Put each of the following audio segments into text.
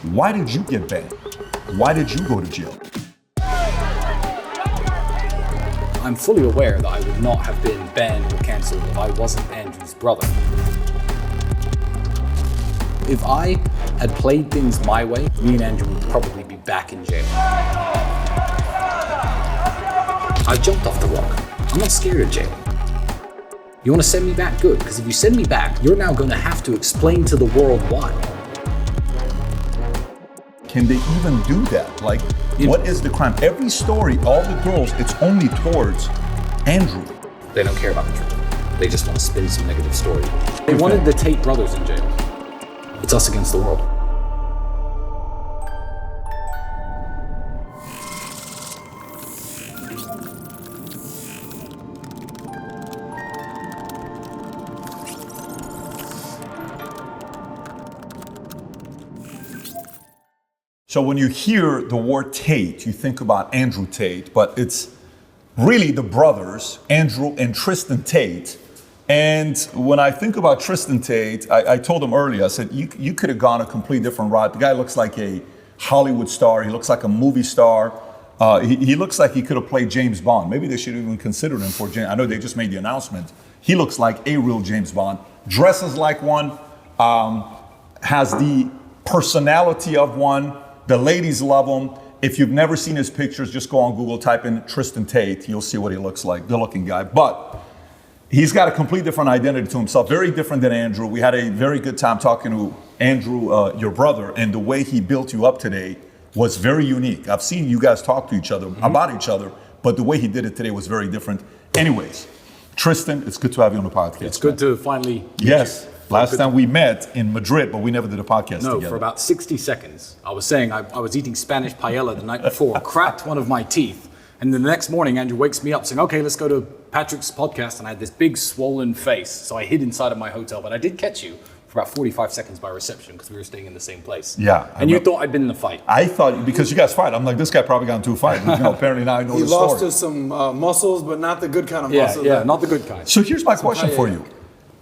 Why did you get banned? Why did you go to jail? I'm fully aware that I would not have been banned or cancelled if I wasn't Andrew's brother. If I had played things my way, me and Andrew would probably be back in jail. I jumped off the rock. I'm not scared of jail. You want to send me back? Good, because if you send me back, you're now going to have to explain to the world why. Can they even do that? Like, what is the crime? Every story, all the girls, it's only towards Andrew. They don't care about the truth. They just want to spin some negative story. They wanted the Tate brothers in jail. It's us against the world. So when you hear the word Tate, you think about Andrew Tate, but it's really the brothers, Andrew and Tristan Tate. And when I think about Tristan Tate, I told him earlier, I said, you could have gone a completely different route. The guy looks like a Hollywood star. He looks like a movie star. He looks like he could have played James Bond. Maybe they should even consider him for James. I know they just made the announcement. He looks like a real James Bond. Dresses like one, has the personality of one. The ladies love him. If you've never seen his pictures, just go on Google, type in Tristan Tate. You'll see what he looks like. Good looking guy. But he's got a complete different identity to himself. Very different than Andrew. We had a very good time talking to Andrew, your brother, and the way he built you up today was very unique. I've seen you guys talk to each other about each other, but the way he did it today was very different. Anyways, Tristan, it's good to have you on the podcast. It's good to finally meet Yes. you. Last time we met in Madrid, but we never did a podcast together. No, for about 60 seconds. I was saying I was eating Spanish paella the night before, cracked one of my teeth, and then the next morning Andrew wakes me up saying, okay, let's go to Patrick's podcast, and I had this big swollen face, so I hid inside of my hotel, but I did catch you for about 45 seconds by reception because we were staying in the same place. Yeah. And you thought I'd been in a fight. I thought, because you guys fight, I'm like, this guy probably got into a fight. Apparently now I know the story. He lost to some muscles, but not the good kind of muscles. Yeah, not the good kind. So here's my question for you.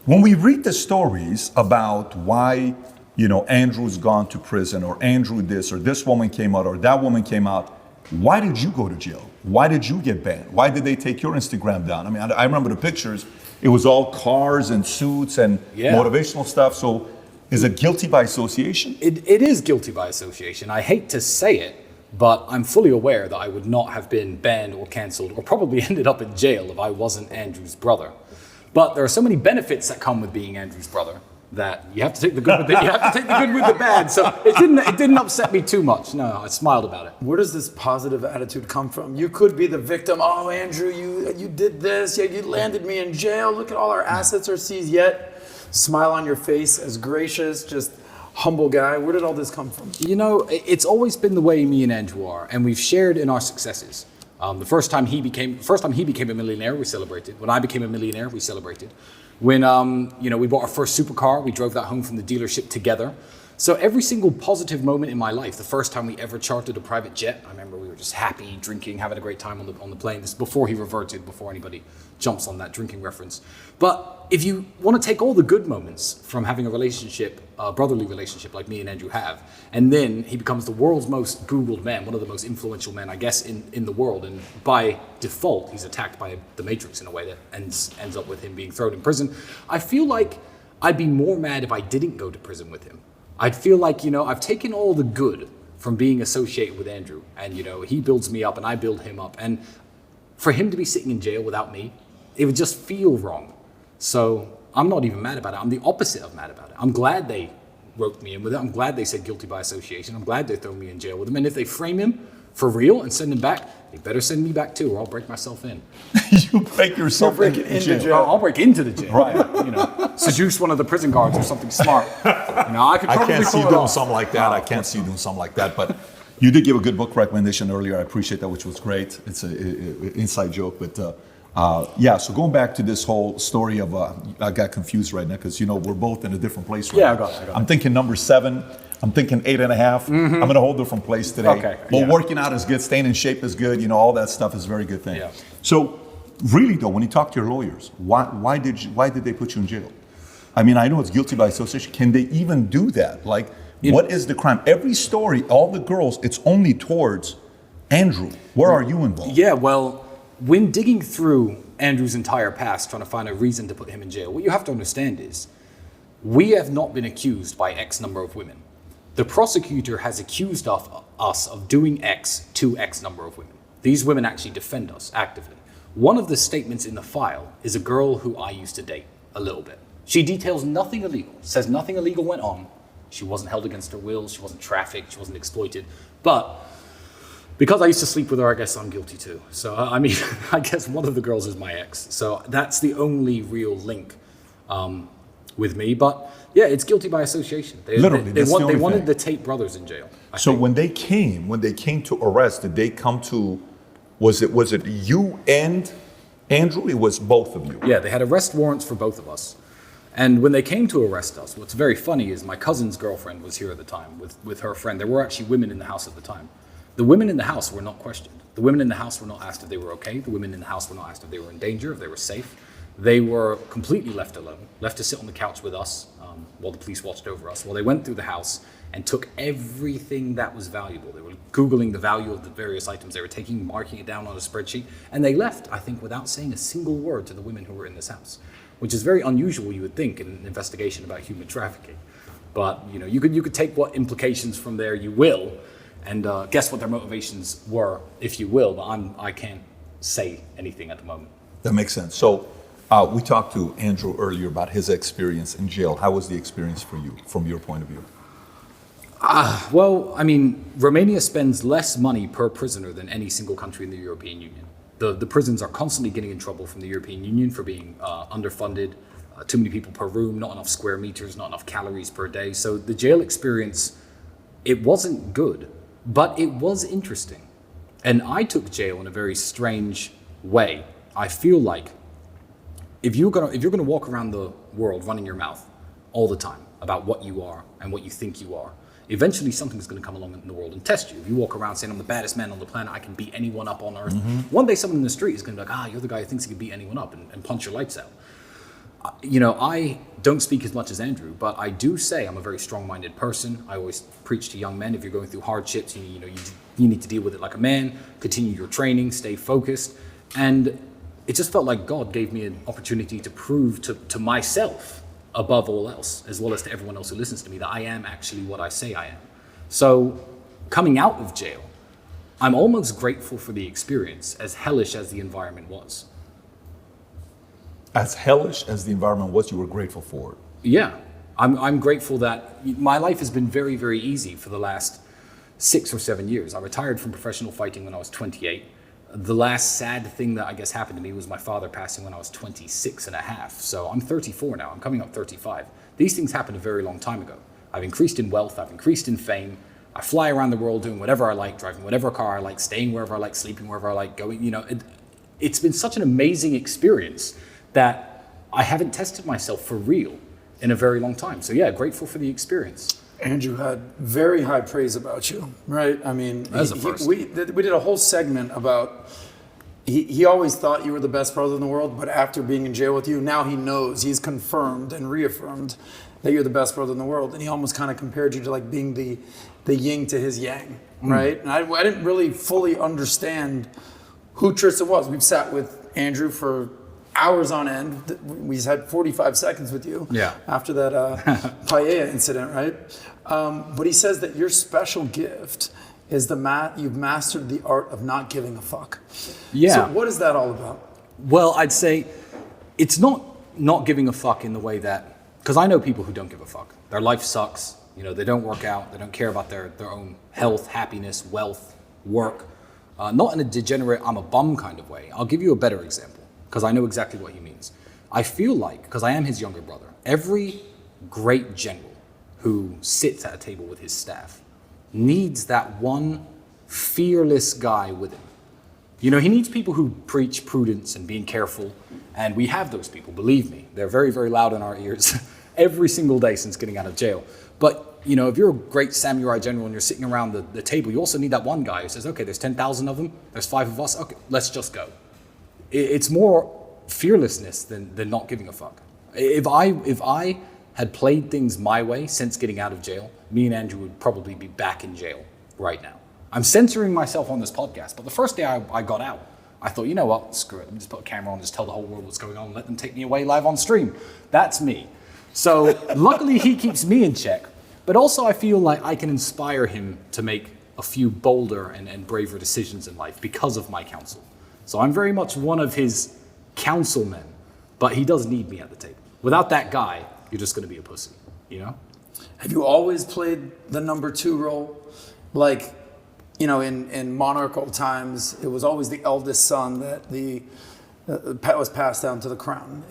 When we read the stories about why, Andrew's gone to prison, or Andrew this, or this woman came out, or that woman came out, why did you go to jail? Why did you get banned? Why did they take your Instagram down? I mean, I remember the pictures. It was all cars and suits and motivational stuff. So is it guilty by association? It is guilty by association. I hate to say it, but I'm fully aware that I would not have been banned or cancelled or probably ended up in jail if I wasn't Andrew's brother. But there are so many benefits that come with being Andrew's brother that you have to take the good with the, you have to take the good with the bad. So it didn't upset me too much. No, I smiled about it. Where does this positive attitude come from? You could be the victim. Oh, Andrew, you did this. Yeah, you landed me in jail. Look at all our assets are seized. Yet, smile on your face, as gracious, just humble guy. Where did all this come from? It's always been the way me and Andrew are, and we've shared in our successes. The first time he became a millionaire, we celebrated. When I became a millionaire, we celebrated. When we bought our first supercar, we drove that home from the dealership together. So every single positive moment in my life, the first time we ever chartered a private jet, I remember we were just happy, drinking, having a great time on the plane. This is before he reverted, before anybody jumps on that drinking reference. But if you want to take all the good moments from having a relationship, a brotherly relationship like me and Andrew have, and then he becomes the world's most Googled man, one of the most influential men, I guess, in the world. And by default, he's attacked by the Matrix in a way that ends up with him being thrown in prison. I feel like I'd be more mad if I didn't go to prison with him. I'd feel like, I've taken all the good from being associated with Andrew, and, he builds me up and I build him up. And for him to be sitting in jail without me, it would just feel wrong. So I'm not even mad about it. I'm the opposite of mad about it. I'm glad they roped me in with it. I'm glad they said guilty by association. I'm glad they throw me in jail with him. And if they frame him for real and send him back, they better send me back too, or I'll break myself in. You break yourself into jail. I'll break into the jail. Right. Seduce one of the prison guards or something smart. I could probably can't see you pull it doing off. something like that. I can't see you doing something like that. But you did give a good book recommendation earlier. I appreciate that, which was great. It's an inside joke, but so going back to this whole story of, I got confused right now because, we're both in a different place right now. I got it. I'm thinking number 7. I'm thinking 8.5. I'm in a whole different place today. Okay. But working out is good. Staying in shape is good. All that stuff is a very good thing. Yeah. So really though, when you talk to your lawyers, why did they put you in jail? I mean, I know it's guilty by association. Can they even do that? Like, What is the crime? Every story, all the girls, it's only towards Andrew. Where are you involved? Yeah, well, when digging through Andrew's entire past, trying to find a reason to put him in jail, what you have to understand is we have not been accused by X number of women. The prosecutor has accused us of doing X to X number of women. These women actually defend us actively. One of the statements in the file is a girl who I used to date a little bit. She details nothing illegal, says nothing illegal went on. She wasn't held against her will, she wasn't trafficked, she wasn't exploited. But because I used to sleep with her, I guess I'm guilty too. So, I mean, I guess one of the girls is my ex. So that's the only real link with me. But yeah, it's guilty by association. They wanted the Tate brothers in jail. I think. When they came to arrest, did they come to, was it you and Andrew? It was both of you. Yeah, they had arrest warrants for both of us. And when they came to arrest us, what's very funny is my cousin's girlfriend was here at the time with her friend. There were actually women in the house at the time. The women in the house were not questioned. The women in the house were not asked if they were okay. The women in the house were not asked if they were in danger, if they were safe. They were completely left alone, left to sit on the couch with us while the police watched over us, while they went through the house and took everything that was valuable. They were Googling the value of the various items they were taking, marking it down on a spreadsheet, and they left, I think, without saying a single word to the women who were in this house, which is very unusual, you would think, in an investigation about human trafficking. But you could take what implications from there you will, and guess what their motivations were, if you will, but I can't say anything at the moment. That makes sense. So we talked to Andrew earlier about his experience in jail. How was the experience for you, from your point of view? Well, I mean, Romania spends less money per prisoner than any single country in the European Union. The prisons are constantly getting in trouble from the European Union for being underfunded, too many people per room, not enough square meters, not enough calories per day. So the jail experience, it wasn't good, but it was interesting. And I took jail in a very strange way. I feel like if you're gonna walk around the world running your mouth all the time about what you are and what you think you are, eventually something's going to come along in the world and test you. If you walk around saying, I'm the baddest man on the planet, I can beat anyone up on earth, one day someone in the street is going to be like, you're the guy who thinks he can beat anyone up and punch your lights out. I don't speak as much as Andrew, but I do say I'm a very strong-minded person. I always preach to young men, if you're going through hardships, you need to deal with it like a man, continue your training, stay focused. And it just felt like God gave me an opportunity to prove to myself, above all else, as well as to everyone else who listens to me, that I am actually what I say I am. So coming out of jail, I'm almost grateful for the experience, as hellish as the environment was. As hellish as the environment was, you were grateful for it? Yeah, I'm grateful that my life has been very, very easy for the last 6 or 7 years. I retired from professional fighting when I was 28. The last sad thing that I guess happened to me was my father passing when I was 26 and a half. So I'm 34 now, I'm coming up 35. These things happened a very long time ago. I've increased in wealth, I've increased in fame. I fly around the world doing whatever I like, driving whatever car I like, staying wherever I like, sleeping wherever I like, going, it's been such an amazing experience that I haven't tested myself for real in a very long time. So yeah, grateful for the experience. Andrew had very high praise about you, right? I mean, we did a whole segment about, he always thought you were the best brother in the world, but after being in jail with you, now he knows, he's confirmed and reaffirmed that you're the best brother in the world. And he almost kind of compared you to like being the yin to his yang, right? And I didn't really fully understand who Tristan was. We've sat with Andrew for hours on end. We had 45 seconds with you after that paella incident, right? But he says that your special gift is you've mastered the art of not giving a fuck. Yeah. So what is that all about? Well, I'd say it's not giving a fuck in the way that, because I know people who don't give a fuck. Their life sucks. They don't work out. They don't care about their own health, happiness, wealth, work. Not in a degenerate, I'm a bum kind of way. I'll give you a better example, because I know exactly what he means. I feel like, because I am his younger brother, every great general who sits at a table with his staff needs that one fearless guy with him. He needs people who preach prudence and being careful, and we have those people, believe me. They're very, very loud in our ears every single day since getting out of jail. But, if you're a great samurai general and you're sitting around the table, you also need that one guy who says, okay, there's 10,000 of them, there's 5 of us, okay, let's just go. It's more fearlessness than not giving a fuck. If I had played things my way since getting out of jail, me and Andrew would probably be back in jail right now. I'm censoring myself on this podcast, but the first day I got out, I thought, you know what, screw it. Let me just put a camera on, just tell the whole world what's going on, and let them take me away live on stream. That's me. So luckily he keeps me in check, but also I feel like I can inspire him to make a few bolder and braver decisions in life because of my counsel. So I'm very much one of his councilmen, but he does need me at the table. Without that guy, you're just gonna be a pussy, you know? Have you always played the number 2 role? Like, you know, in monarchical times, it was always the eldest son that was passed down to the crown.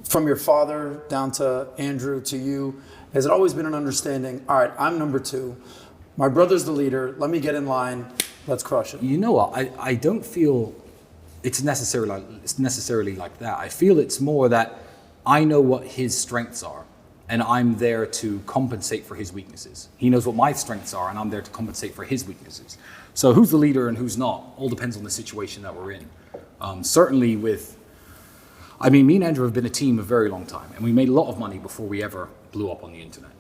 From your father down to Andrew to you, has it always been an understanding, all right, I'm number 2, my brother's the leader, let me get in line, let's crush it? You know what, I don't feel it's necessarily like that. I feel it's more that I know what his strengths are, and I'm there to compensate for his weaknesses. He knows what my strengths are, and I'm there to compensate for his weaknesses. So who's the leader and who's not, all depends on the situation that we're in. Certainly me and Andrew have been a team a very long time, and we made a lot of money before we ever blew up on the internet.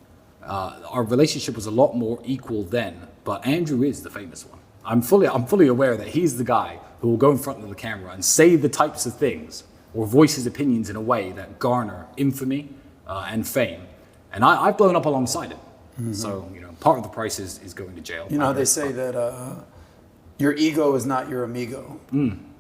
Our relationship was a lot more equal then, but Andrew is the famous one. I'm fully aware that he's the guy who will go in front of the camera and say the types of things or voice his opinions in a way that garner infamy and fame. And I've blown up alongside him. Mm-hmm. So, you know, part of the price is going to jail. You know, they say that your ego is not your amigo.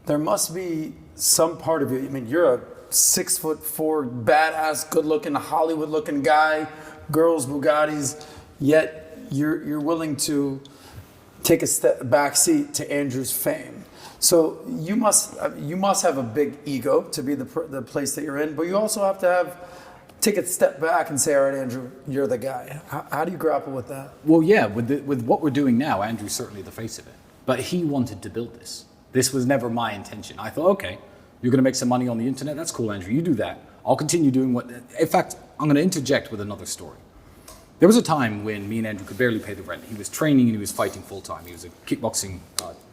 There must be some part of you. I mean, you're a 6'4", badass, good-looking, Hollywood-looking guy, girls, Bugattis, yet you're willing to take a back seat to Andrew's fame. So you must have a big ego to be the place that you're in, but you also have to take a step back and say, all right, Andrew, you're the guy. How do you grapple with that? Well, yeah, with what we're doing now, Andrew's certainly the face of it. But he wanted to build this. This was never my intention. I thought, okay, you're going to make some money on the internet. That's cool, Andrew. You do that. I'll continue doing what... In fact, I'm going to interject with another story. There was a time when me and Andrew could barely pay the rent. He was training and he was fighting full-time. He was a kickboxing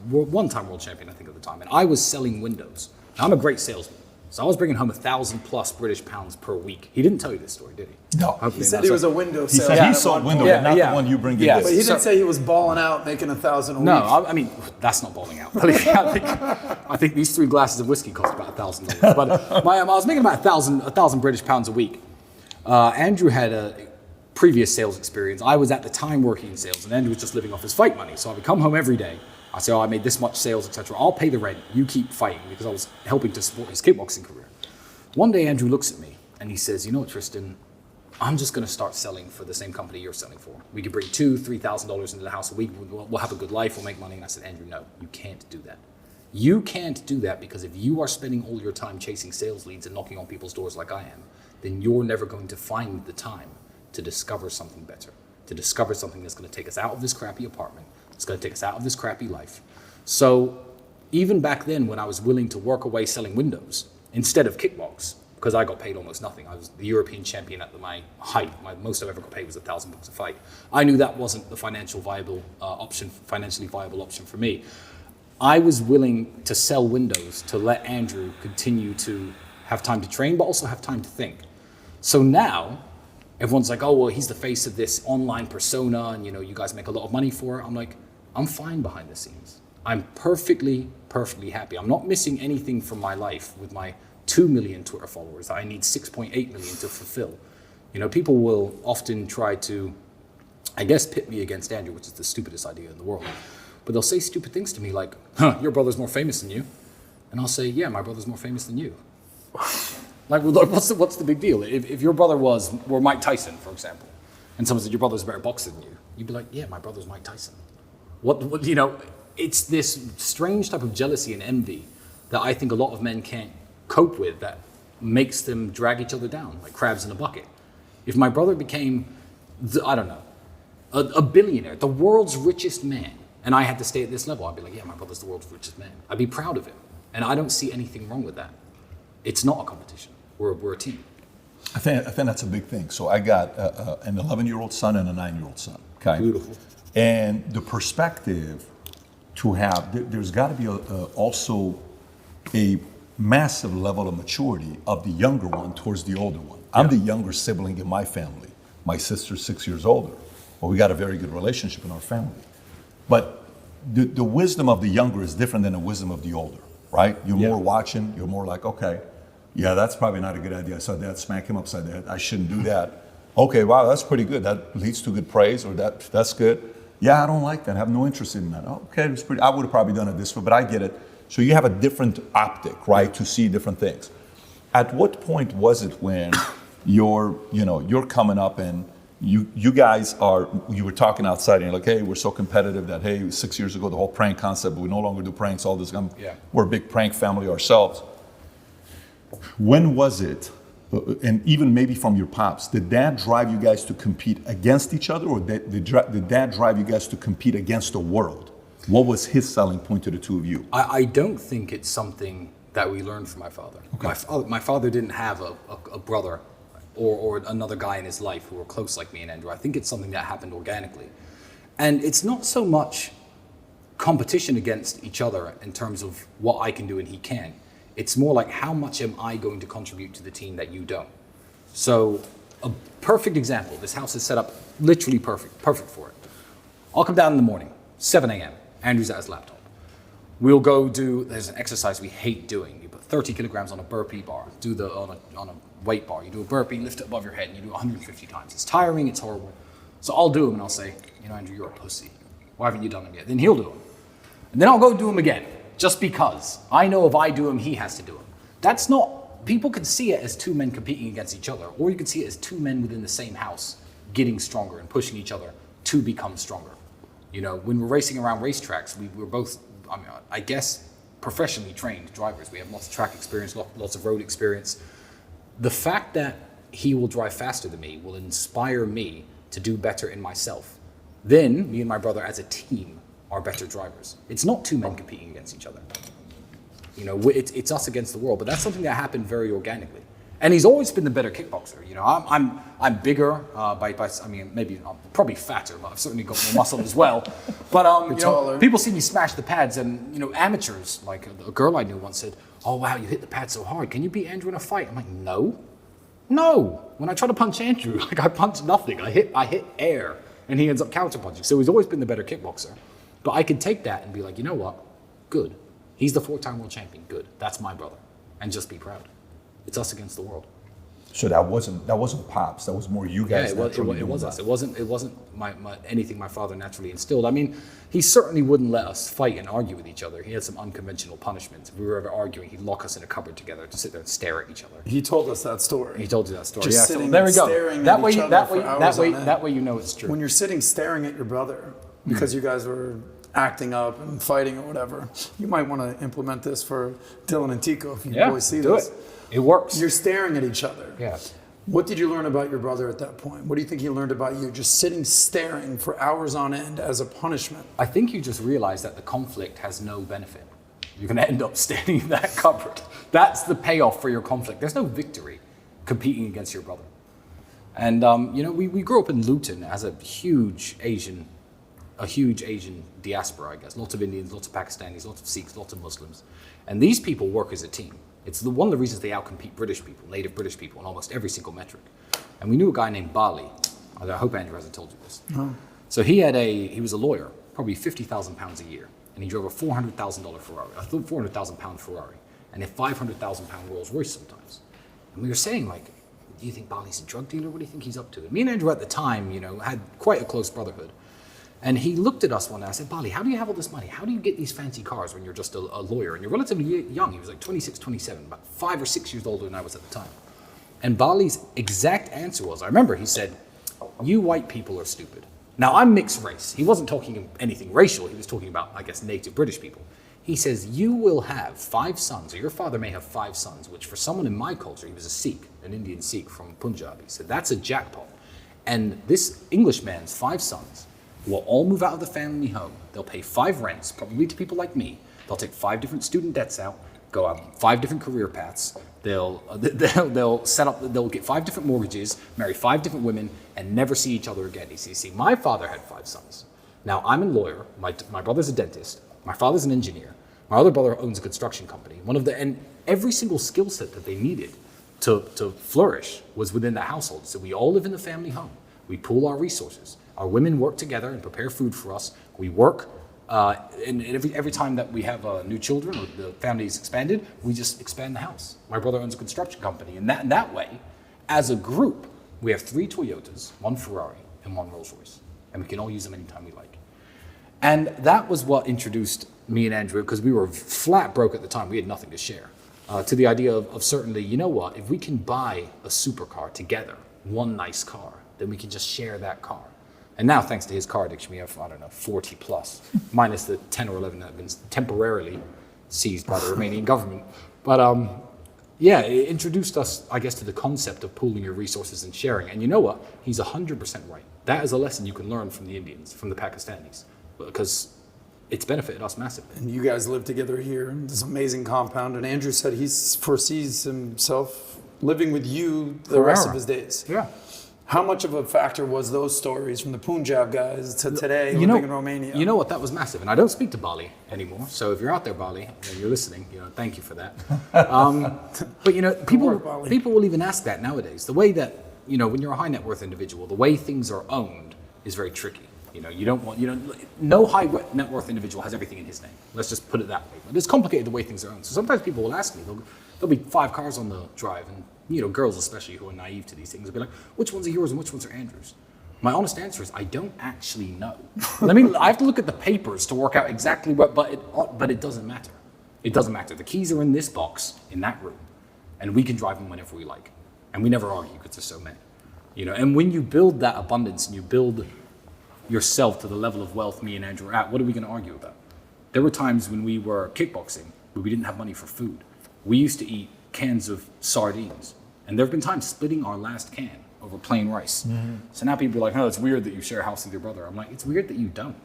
one-time world champion, I think, at the time. And I was selling windows. Now, I'm a great salesman. So I was bringing home 1,000 plus British pounds per week. He didn't tell you this story, did he? No. He said he was a window He salesman. said he sold windows, but not the one you bring in. But he didn't say he was balling out, making 1,000 a week. No, I mean, that's not balling out. I think these 3 glasses of whiskey cost about $1,000. But I was making about 1,000 British pounds a week. Andrew had a previous sales experience. I was at the time working in sales, and Andrew was just living off his fight money. So I would come home every day. I say, I made this much sales, etc. I'll pay the rent. You keep fighting, because I was helping to support his kickboxing career. One day, Andrew looks at me and he says, you know what, Tristan, I'm just going to start selling for the same company you're selling for. We could bring $2,000, $3,000 into the house a week. We'll have a good life. We'll make money. And I said, Andrew, no, you can't do that. You can't do that, because if you are spending all your time chasing sales leads and knocking on people's doors like I am, then you're never going to find the time to discover something better, to discover something that's going to take us out of this crappy apartment. It's going to take us out of this crappy life. So even back then, when I was willing to work away selling windows instead of kickbox, because I got paid almost nothing. I was the European champion at my height. My most I've ever got paid was $1,000 a fight. I knew that wasn't the financially viable option for me. I was willing to sell windows to let Andrew continue to have time to train, but also have time to think. So now, everyone's like, oh, well, he's the face of this online persona, and you know, you guys make a lot of money for it. I'm like, I'm fine behind the scenes. I'm perfectly happy. I'm not missing anything from my life with my 2 million Twitter followers. I need 6.8 million to fulfill. You know, people will often try to, I guess, pit me against Andrew, which is the stupidest idea in the world. But they'll say stupid things to me like, your brother's more famous than you. And I'll say, yeah, my brother's more famous than you. Like, what's the big deal? If your brother were Mike Tyson, for example, and someone said your brother's a better boxer than you, you'd be like, yeah, my brother's Mike Tyson. What you know, it's this strange type of jealousy and envy that I think a lot of men can't cope with, that makes them drag each other down like crabs in a bucket. If my brother became, a billionaire, the world's richest man, and I had to stay at this level, I'd be like, yeah, my brother's the world's richest man. I'd be proud of him. And I don't see anything wrong with that. It's not a competition. We're a team. I think that's a big thing. So I got an 11-year-old son and a 9-year-old son. Okay. Beautiful. And the perspective to have, there's got to be also a massive level of maturity of the younger one towards the older one. I'm the younger sibling in my family. My sister's 6 years older. Well, we got a very good relationship in our family. But the wisdom of the younger is different than the wisdom of the older, right? You're more watching, you're more like, okay, yeah, that's probably not a good idea. I saw Dad smack him upside the head. I shouldn't do that. Okay, wow, that's pretty good. That leads to good praise, or that's good. Yeah, I don't like that. I have no interest in that. Okay, it's pretty. I would have probably done it this way, but I get it. So you have a different optic, right, to see different things. At what point was it when you're coming up and you guys you were talking outside and you're like, hey, we're so competitive that, hey, 6 years ago, the whole prank concept, but we no longer do pranks, all this. We're a big prank family ourselves. When was it, and even maybe from your pops, did Dad drive you guys to compete against each other, or did Dad drive you guys to compete against the world? What was his selling point to the two of you? I don't think it's something that we learned from my father. Okay. My father didn't have a brother or another guy in his life who were close like me and Andrew. I think it's something that happened organically. And it's not so much competition against each other in terms of what I can do and he can. It's more like, how much am I going to contribute to the team that you don't? So a perfect example, this house is set up literally perfect for it. I'll come down in the morning, 7 a.m. Andrew's at his laptop. We'll go there's an exercise we hate doing. You put 30 kilograms on a burpee bar, on a weight bar. You do a burpee, lift it above your head, and you do it 150 times. It's tiring, it's horrible. So I'll do them and I'll say, Andrew, you're a pussy. Why haven't you done them yet? Then he'll do them. And then I'll go do them again. Just because I know if I do them, he has to do them. That's not, people could see it as two men competing against each other, or you could see it as two men within the same house getting stronger and pushing each other to become stronger. When we're racing around racetracks, we're both, I guess, professionally trained drivers. We have lots of track experience, lots of road experience. The fact that he will drive faster than me will inspire me to do better in myself. Then me and my brother as a team are better drivers. It's not two men competing against each other. It's us against the world, but that's something that happened very organically. And he's always been the better kickboxer. I'm bigger maybe I'm probably fatter, but I've certainly got more muscle as well. But people see me smash the pads, and amateurs, like a girl I knew once said, "Oh wow, you hit the pad so hard. Can you beat Andrew in a fight?" I'm like, no. When I try to punch Andrew, I punch nothing. I hit air, and he ends up counterpunching. So he's always been the better kickboxer. But I could take that and be like, you know what? Good. He's the 4-time world champion. Good. That's my brother. And just be proud. It's us against the world. So that wasn't pops. That was more you guys. Yeah, it was us. It wasn't anything my father naturally instilled. He certainly wouldn't let us fight and argue with each other. He had some unconventional punishments. If we were ever arguing, he'd lock us in a cupboard together to sit there and stare at each other. He told us that story. He told you that story. Just sitting there we go. Staring that at way, each that other way, for hours that way, on end. that way, it's true. When you're sitting staring at your brother because you guys were acting up and fighting or whatever, you might want to implement this for Dylan and Tico if you boys see do this. It works. You're staring at each other. Yeah. What did you learn about your brother at that point? What do you think he learned about you? Just sitting staring for hours on end as a punishment. I think you just realize that the conflict has no benefit. You're going to end up standing in that cupboard. That's the payoff for your conflict. There's no victory competing against your brother. And we grew up in Luton as a huge Asian diaspora, I guess. Lots of Indians, lots of Pakistanis, lots of Sikhs, lots of Muslims. And these people work as a team. It's one of the reasons they outcompete British people, native British people, in almost every single metric. And we knew a guy named Bali. I hope Andrew hasn't told you this. No. So he was a lawyer, probably £50,000 a year. And he drove a $400,000 Ferrari, a £400,000 Ferrari, and a £500,000 Rolls Royce sometimes. And we were saying, do you think Bali's a drug dealer? What do you think he's up to? And me and Andrew at the time, had quite a close brotherhood. And he looked at us one day. I said, Bali, how do you have all this money? How do you get these fancy cars when you're just a lawyer? And you're relatively young. He was like 26, 27, about 5 or 6 years older than I was at the time. And Bali's exact answer was, I remember he said, you white people are stupid. Now, I'm mixed race. He wasn't talking anything racial. He was talking about, I guess, native British people. He says, you will have 5 sons, or your father may have 5 sons, which for someone in my culture, he was a Sikh, an Indian Sikh from Punjab. He said, that's a jackpot. And this Englishman's 5 sons will all move out of the family home. They'll pay 5 rents, probably to people like me. They'll take 5 different student debts out, go out 5 different career paths. They'll get 5 different mortgages, marry 5 different women, and never see each other again. You see, my father had 5 sons. Now I'm a lawyer. My brother's a dentist. My father's an engineer. My other brother owns a construction company. And every single skill set that they needed to flourish was within the household. So we all live in the family home. We pool our resources. Our women work together and prepare food for us. We work, and every time that we have new children or the family is expanded, we just expand the house. My brother owns a construction company, and that way, as a group, we have 3 Toyotas, 1 Ferrari, and 1 Rolls Royce, and we can all use them anytime we like. And that was what introduced me and Andrew, because we were flat broke at the time. We had nothing to share. To the idea of certainly, you know what, if we can buy a supercar together, one nice car, then we can just share that car. And now, thanks to his car addiction, we have, 40 plus, minus the 10 or 11 that have been temporarily seized by the Romanian government. But yeah, it introduced us, I guess, to the concept of pooling your resources and sharing. And you know what? He's 100% right. That is a lesson you can learn from the Indians, from the Pakistanis, because it's benefited us massively. And you guys live together here in this amazing compound. And Andrew said he foresees himself living with you the rest of his days. Yeah. How much of a factor was those stories from the Punjab guys to today living in Romania? You know what? That was massive. And I don't speak to Bali anymore. So if you're out there, Bali, and you're listening, thank you for that. But people will even ask that nowadays. The way that, when you're a high net worth individual, the way things are owned is very tricky. You don't want, no high net worth individual has everything in his name. Let's just put it that way. But it's complicated the way things are owned. So sometimes people will ask me, there'll be 5 cars on the drive, and girls especially who are naive to these things will be like, which ones are yours and which ones are Andrew's? My honest answer is I don't actually know. I have to look at the papers to work out exactly what, but it doesn't matter. It doesn't matter. The keys are in this box in that room, and we can drive them whenever we like. And we never argue because there's so many. And when you build that abundance and you build yourself to the level of wealth me and Andrew are at, what are we going to argue about? There were times when we were kickboxing where we didn't have money for food. We used to eat cans of sardines. And there have been times splitting our last can over plain rice. Mm-hmm. So now people are like, it's weird that you share a house with your brother. I'm like, it's weird that you don't.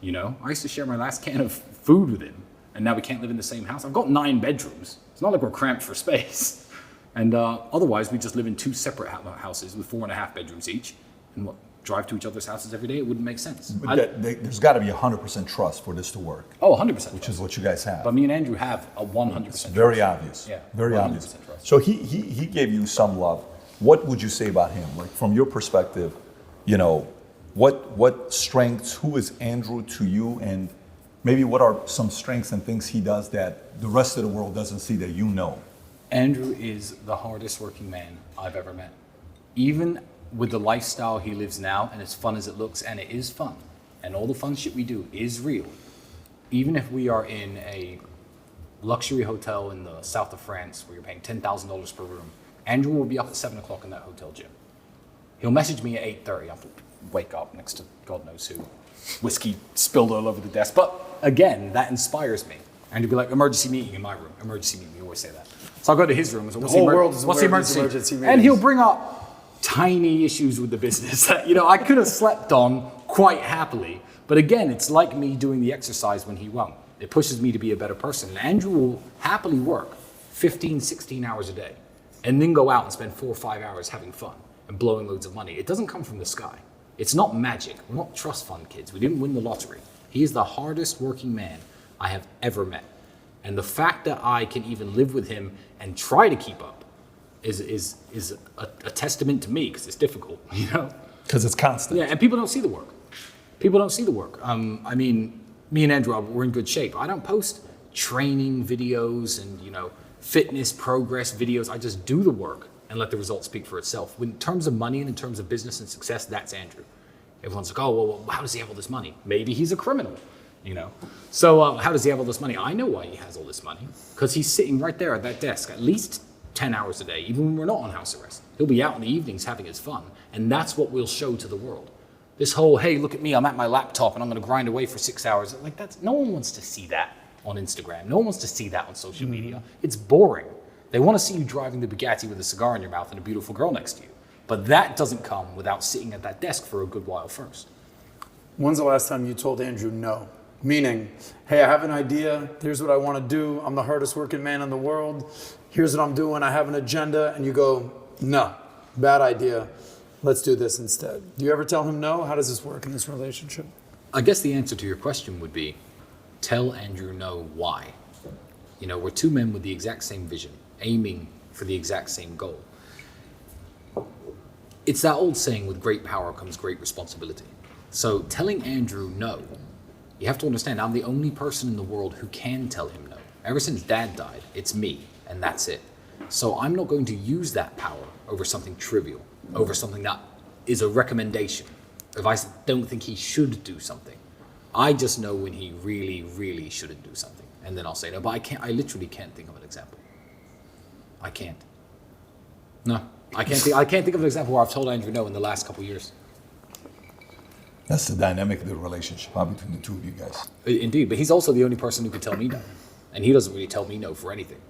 I used to share my last can of food with him, and now we can't live in the same house. I've got 9 bedrooms. It's not like we're cramped for space. And otherwise, we just live in 2 separate houses with 4.5 bedrooms each. And drive to each other's houses every day? It wouldn't make sense. There's got to be 100% trust for this to work. Oh, 100%. Which is what you guys have. But me and Andrew have a 100% It's very obvious. Yeah, very obvious. Trust. So he gave you some love. What would you say about him? Like from your perspective, what strengths, who is Andrew to you, and maybe what are some strengths and things he does that the rest of the world doesn't see that you know? Andrew is the hardest working man I've ever met. Even with the lifestyle he lives now, and as fun as it looks, and it is fun, and all the fun shit we do is real. Even if we are in a luxury hotel in the south of France where you're paying $10,000 per room, Andrew will be up at 7 o'clock in that hotel gym. He'll message me at 8:30. I'll wake up next to God knows who. Whiskey spilled all over the desk. But again, that inspires me. And he'll be like, emergency meeting in my room. Emergency meeting, we always say that. So I'll go to his room and say, what's the emergency? And he'll bring up tiny issues with the business that, I could have slept on quite happily. But again, it's like me doing the exercise when he won't. It pushes me to be a better person. And Andrew will happily work 15, 16 hours a day and then go out and spend 4 or 5 hours having fun and blowing loads of money. It doesn't come from the sky. It's not magic. We're not trust fund kids. We didn't win the lottery. He is the hardest working man I have ever met. And the fact that I can even live with him and try to keep up is a testament to me, because it's difficult, Because it's constant. Yeah, and people don't see the work. Me and Andrew, we're in good shape. I don't post training videos and, fitness progress videos. I just do the work and let the results speak for itself. In terms of money and in terms of business and success, that's Andrew. Everyone's like, well, how does he have all this money? Maybe he's a criminal, So how does he have all this money? I know why he has all this money, because he's sitting right there at that desk at least 10 hours a day, even when we're not on house arrest. He'll be out in the evenings having his fun, and that's what we'll show to the world. This whole, hey, look at me, I'm at my laptop and I'm going to grind away for 6 hours. No one wants to see that on Instagram. No one wants to see that on social media. It's boring. They want to see you driving the Bugatti with a cigar in your mouth and a beautiful girl next to you. But that doesn't come without sitting at that desk for a good while first. When's the last time you told Andrew no? Meaning, hey, I have an idea. Here's what I want to do. I'm the hardest working man in the world. Here's what I'm doing. I have an agenda. And you go, no, bad idea. Let's do this instead. Do you ever tell him no? How does this work in this relationship? I guess the answer to your question would be, tell Andrew no why. We're 2 men with the exact same vision, aiming for the exact same goal. It's that old saying, with great power comes great responsibility. So telling Andrew no, you have to understand, I'm the only person in the world who can tell him no. Ever since Dad died, it's me, and that's it. So I'm not going to use that power over something trivial, over something that is a recommendation. If I don't think he should do something, I just know when he really, really shouldn't do something. And then I'll say no, but I literally can't think of an example. I can't. No, I can't think of an example where I've told Andrew no in the last couple of years. That's the dynamic of the relationship between the two of you guys. Indeed, but he's also the only person who can tell me no. And he doesn't really tell me no for anything.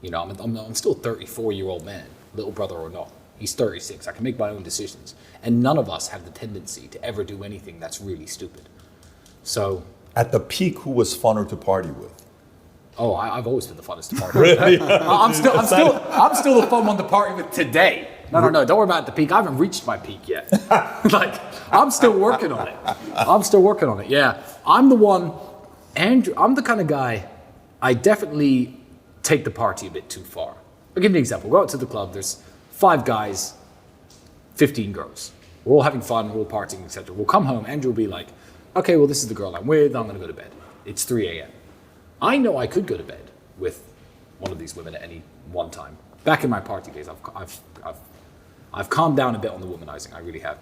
You know, I'm still a 34-year-old man, little brother or not. He's 36. I can make my own decisions. And none of us have the tendency to ever do anything that's really stupid. So... At the peak, who was funner to party with? Oh, I've always been the funnest to party with. Really? I'm still the fun one to party with today. No, don't worry about at the peak. I haven't reached my peak yet. Like, I'm still working on it. Yeah. I'm the one, Andrew, I'm the kind of guy, I definitely take the party a bit too far. I'll give you an example. Go out to the club, there's 5 guys, 15 girls. We're all having fun, we're all partying, etc. We'll come home, Andrew will be like, okay, well, this is the girl I'm with, I'm gonna go to bed. It's 3 a.m. I know I could go to bed with one of these women at any one time. Back in my party days, I've calmed down a bit on the womanizing, I really have.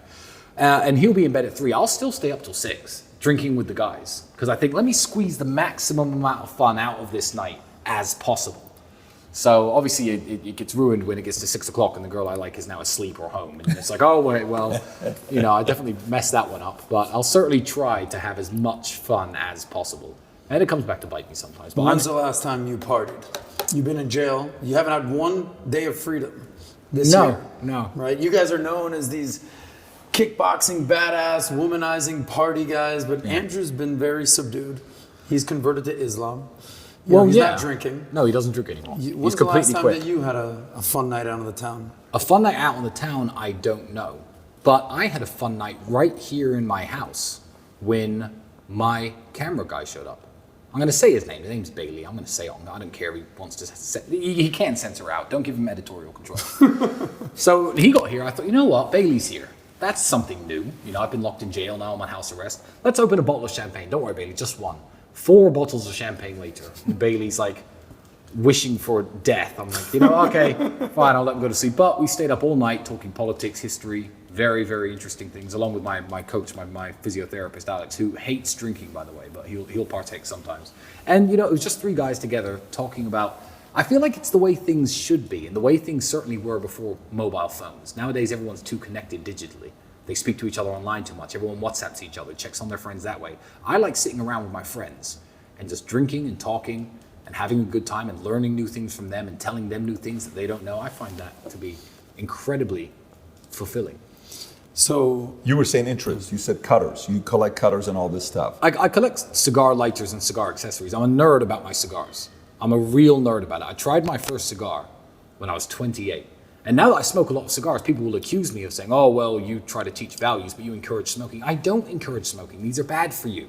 And he'll be in bed at 3. I'll still stay up till 6, drinking with the guys. Because I think, let me squeeze the maximum amount of fun out of this night as possible. So obviously it gets ruined when it gets to 6 o'clock and the girl I like is now asleep or home. And it's like, oh, wait, well, you know, I definitely messed that one up. But I'll certainly try to have as much fun as possible. And it comes back to bite me sometimes. But when's the last time you partied? You've been in jail. You haven't had one day of freedom this year. No. Right? You guys are known as these kickboxing, badass, womanizing party guys. But Andrew's been very subdued. He's converted to Islam. He's not drinking. No, he doesn't drink anymore. When's the last time that you had a fun night out on the town? A fun night out on the town, I don't know. But I had a fun night right here in my house when my camera guy showed up. I'm going to say his name. His name's Bailey. I'm going to say it. I don't care if he wants to. He can censor out. Don't give him editorial control. So he got here. I thought, you know what? Bailey's here. That's something new. You know, I've been locked in jail now. I'm on house arrest. Let's open a bottle of champagne. Don't worry, Bailey. Just one. 4 bottles of champagne later. And Bailey's like wishing for death. I'm like, you know, okay, fine. I'll let him go to sleep. But we stayed up all night talking politics, history, very, very interesting things, along with my coach, my physiotherapist, Alex, who hates drinking, by the way, but he'll partake sometimes. And, you know, it was just 3 guys together talking about, I feel like it's the way things should be, and the way things certainly were before mobile phones. Nowadays, everyone's too connected digitally. They speak to each other online too much. Everyone WhatsApps each other, checks on their friends that way. I like sitting around with my friends and just drinking and talking and having a good time and learning new things from them and telling them new things that they don't know. I find that to be incredibly fulfilling. So you were saying interests. You said cutters. You collect cutters and all this stuff. I collect cigar lighters and cigar accessories. I'm a nerd about my cigars. I'm a real nerd about it. I tried my first cigar when I was 28. And now that I smoke a lot of cigars, people will accuse me of saying, oh, well, you try to teach values, but you encourage smoking. I don't encourage smoking. These are bad for you.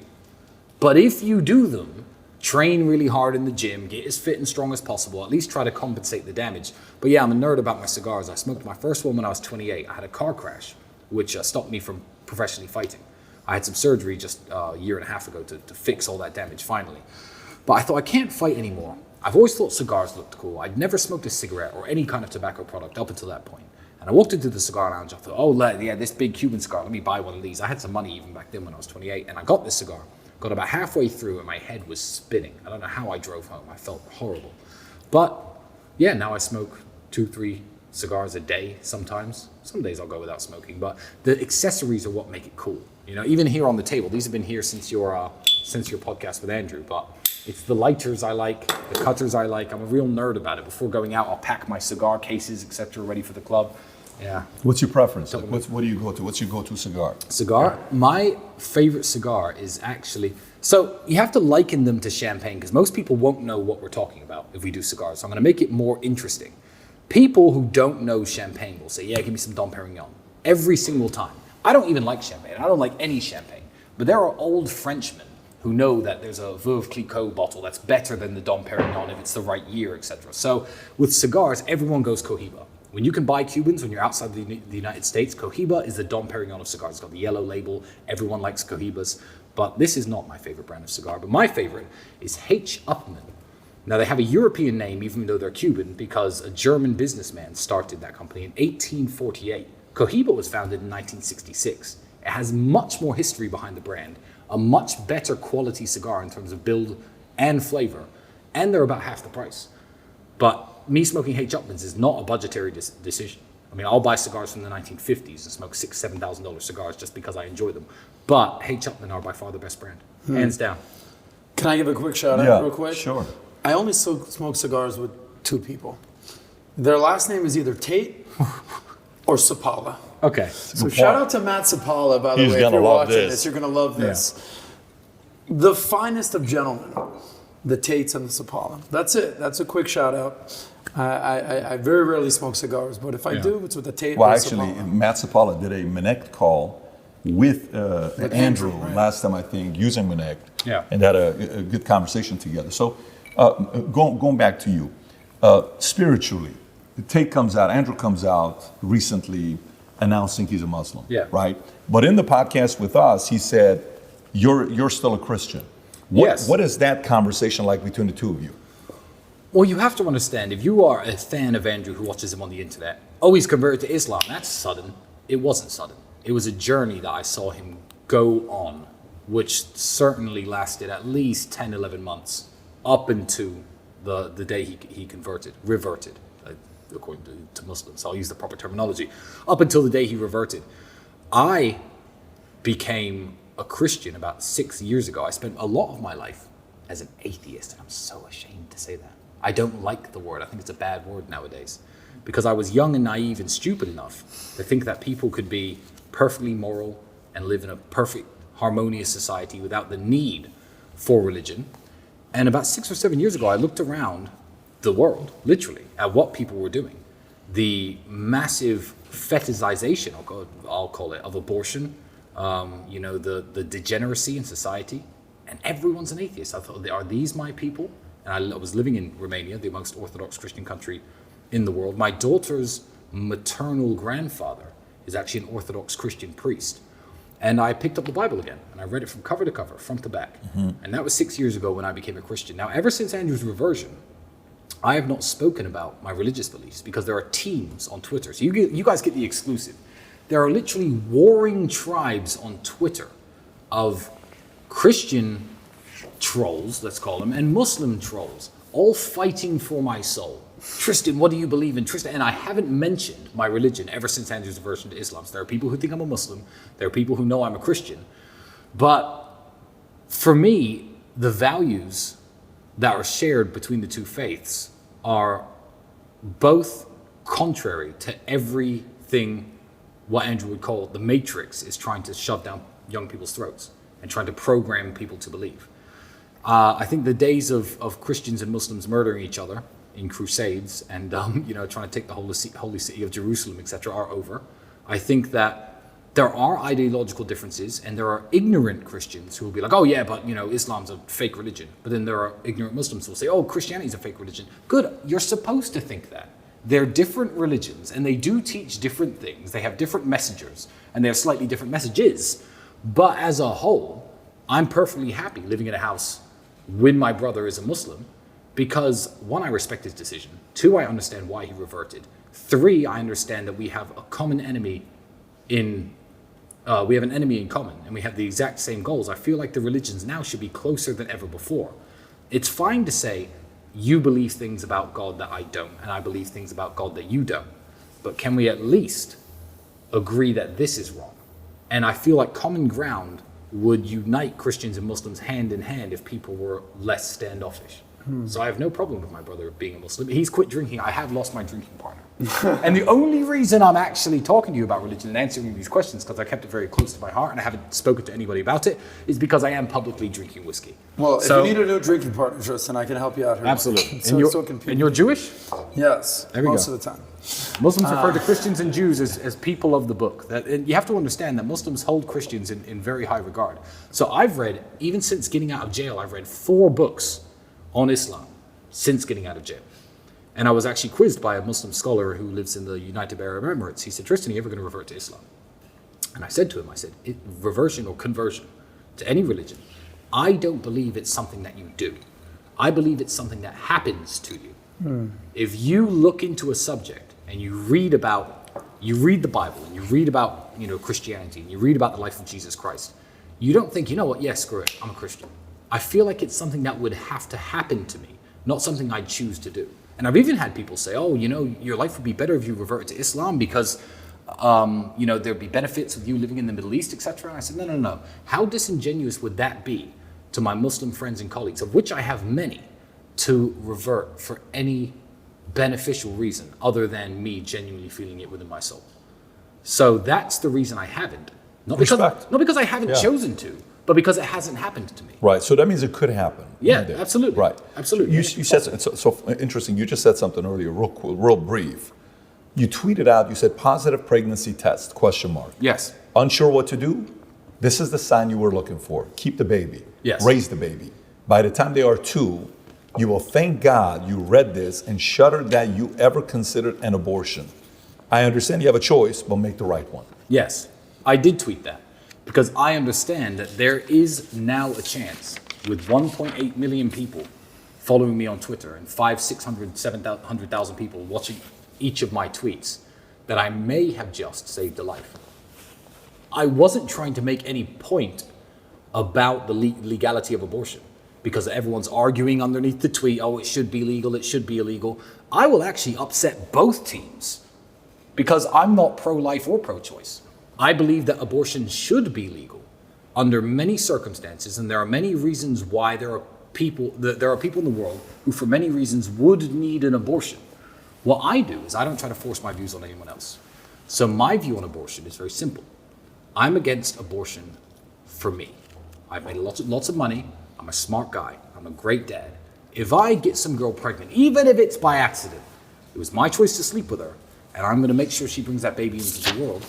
But if you do them, train really hard in the gym, get as fit and strong as possible, at least try to compensate the damage. But yeah, I'm a nerd about my cigars. I smoked my first one when I was 28. I had a car crash, which stopped me from professionally fighting. I had some surgery just a year and a half ago to fix all that damage finally. But I thought, I can't fight anymore. I've always thought cigars looked cool. I'd never smoked a cigarette or any kind of tobacco product up until that point. And I walked into the cigar lounge. I thought, oh, yeah, this big Cuban cigar, let me buy one of these. I had some money even back then when I was 28. And I got this cigar. Got about halfway through and my head was spinning. I don't know how I drove home. I felt horrible. But yeah, now I smoke 2-3 cigars a day sometimes. Some days I'll go without smoking. But the accessories are what make it cool. You know, even here on the table, these have been here since your podcast with Andrew. But it's the lighters I like, the cutters I like. I'm a real nerd about it. Before going out, I'll pack my cigar cases, etc., ready for the club. Yeah. What's your preference? Like, what do you go to? What's your go-to cigar? Cigar? My favorite cigar is actually... So you have to liken them to champagne because most people won't know what we're talking about if we do cigars. So I'm going to make it more interesting. People who don't know champagne will say, yeah, give me some Dom Perignon. Every single time. I don't even like champagne. I don't like any champagne. But there are old Frenchmen who know that there's a Veuve Clicquot bottle that's better than the Dom Perignon if it's the right year, etc. So with cigars, everyone goes Cohiba. When you can buy Cubans, when you're outside the United States, Cohiba is the Dom Perignon of cigars. It's got the yellow label. Everyone likes Cohibas. But this is not my favorite brand of cigar. But my favorite is H. Upmann. Now, they have a European name, even though they're Cuban, because a German businessman started that company in 1848. Cohiba was founded in 1966. It has much more history behind the brand, a much better quality cigar in terms of build and flavor, and they're about half the price. But me smoking H. Upmann's is not a budgetary decision. I mean, I'll buy cigars from the 1950s and smoke $6,000, $7,000 cigars just because I enjoy them. But H. Upmann are by far the best brand, hands down. Can I give a quick shout out real quick? Sure. I only smoke cigars with two people. Their last name is either Tate or Sapala. Okay. So shout out to Matt Sapala, by the way. If you're watching this, you're going to love this. Yeah. The finest of gentlemen, the Tates and the Sapala. That's it. That's a quick shout out. I very rarely smoke cigars, but if I do, it's with the Tate or actually, Sapala. Matt Sapala did a Minect call with Andrew right? last time, I think, using Minect, Yeah. and had a good conversation together. So going back to you, spiritually, Tate comes out, Andrew comes out recently announcing he's a Muslim, right? But in the podcast with us, he said, you're still a Christian. What is that conversation like between the two of you? Well, you have to understand, if you are a fan of Andrew who watches him on the internet, he's converted to Islam, that's sudden. It wasn't sudden. It was a journey that I saw him go on, which certainly lasted at least 10, 11 months up into the day he reverted, according to Muslims. So I'll use the proper terminology. Up until the day he reverted. I became a Christian about 6 years ago. I spent a lot of my life as an atheist, and I'm so ashamed to say that. I don't like the word. I think it's a bad word nowadays. Because I was young and naive and stupid enough to think that people could be perfectly moral and live in a perfect, harmonious society without the need for religion. And about 6 or 7 years ago, I looked around the world, literally, at what people were doing. The massive fetishization, I'll call it, of abortion, the degeneracy in society, and everyone's an atheist. I thought, are these my people? And I was living in Romania, the most Orthodox Christian country in the world. My daughter's maternal grandfather is actually an Orthodox Christian priest. And I picked up the Bible again, and I read it from cover to cover, front to back. Mm-hmm. And that was 6 years ago when I became a Christian. Now, ever since Andrew's reversion, I have not spoken about my religious beliefs because there are teams on Twitter. So you guys get the exclusive. There are literally warring tribes on Twitter of Christian trolls, let's call them, and Muslim trolls, all fighting for my soul. Tristan, what do you believe in? Tristan, and I haven't mentioned my religion ever since Andrew's aversion to Islam. So there are people who think I'm a Muslim. There are people who know I'm a Christian. But for me, the values that are shared between the two faiths are both contrary to everything what Andrew would call the matrix is trying to shove down young people's throats and trying to program people to believe. I think the days of Christians and Muslims murdering each other in crusades and trying to take the holy city of Jerusalem, etc., are over. I think that there are ideological differences, and there are ignorant Christians who will be like, oh yeah, but Islam's a fake religion. But then there are ignorant Muslims who will say, oh, Christianity's a fake religion. Good, you're supposed to think that. They're different religions, and they do teach different things. They have different messengers, and they have slightly different messages. But as a whole, I'm perfectly happy living in a house when my brother is a Muslim, because 1, I respect his decision. 2, I understand why he reverted. 3, I understand that we have a common enemy we have an enemy in common, and we have the exact same goals. I feel like the religions now should be closer than ever before. It's fine to say, you believe things about God that I don't, and I believe things about God that you don't. But can we at least agree that this is wrong? And I feel like common ground would unite Christians and Muslims hand in hand if people were less standoffish. So I have no problem with my brother being a Muslim. He's quit drinking. I have lost my drinking partner. And the only reason I'm actually talking to you about religion and answering these questions, because I kept it very close to my heart and I haven't spoken to anybody about it, is because I am publicly drinking whiskey. Well, if you need a new drinking partner, Tristan, I can help you out here. Absolutely. And you're Jewish? Yes, there we most go. of the time. Muslims refer to Christians and Jews as people of the book. And you have to understand that Muslims hold Christians in very high regard. So I've read, even since getting out of jail, I've read 4 books on Islam since getting out of jail. And I was actually quizzed by a Muslim scholar who lives in the United Arab Emirates. He said, Tristan, are you ever going to revert to Islam? And I said to him, reversion or conversion to any religion, I don't believe it's something that you do. I believe it's something that happens to you. If you look into a subject and you read the Bible and you read about, Christianity and you read about the life of Jesus Christ, you don't think, you know what, yes, screw it, I'm a Christian. I feel like it's something that would have to happen to me, not something I'd choose to do. And I've even had people say, oh, your life would be better if you reverted to Islam because, there'd be benefits of you living in the Middle East, etc. And I said, no. How disingenuous would that be to my Muslim friends and colleagues, of which I have many, to revert for any beneficial reason other than me genuinely feeling it within my soul? So that's the reason I haven't. Not because I haven't chosen to, but because it hasn't happened to me. Right. So that means it could happen. Yeah, absolutely. Right. Absolutely. You said so interesting. You just said something earlier, real brief. You tweeted out. You said positive pregnancy test ? Yes. Unsure what to do. This is the sign you were looking for. Keep the baby. Yes. Raise the baby. By the time they are 2, you will thank God you read this and shudder that you ever considered an abortion. I understand you have a choice, but make the right one. Yes, I did tweet that because I understand that there is now a chance with 1.8 million people following me on Twitter and 700,000 people watching each of my tweets that I may have just saved a life. I wasn't trying to make any point about the legality of abortion because everyone's arguing underneath the tweet, oh, it should be legal, it should be illegal. I will actually upset both teams because I'm not pro-life or pro-choice. I believe that abortion should be legal under many circumstances, and there are many reasons why there are people in the world who for many reasons would need an abortion. What I do is I don't try to force my views on anyone else. So my view on abortion is very simple. I'm against abortion for me. I've made lots of money. I'm a smart guy. I'm a great dad. If I get some girl pregnant, even if it's by accident, it was my choice to sleep with her, and I'm going to make sure she brings that baby into the world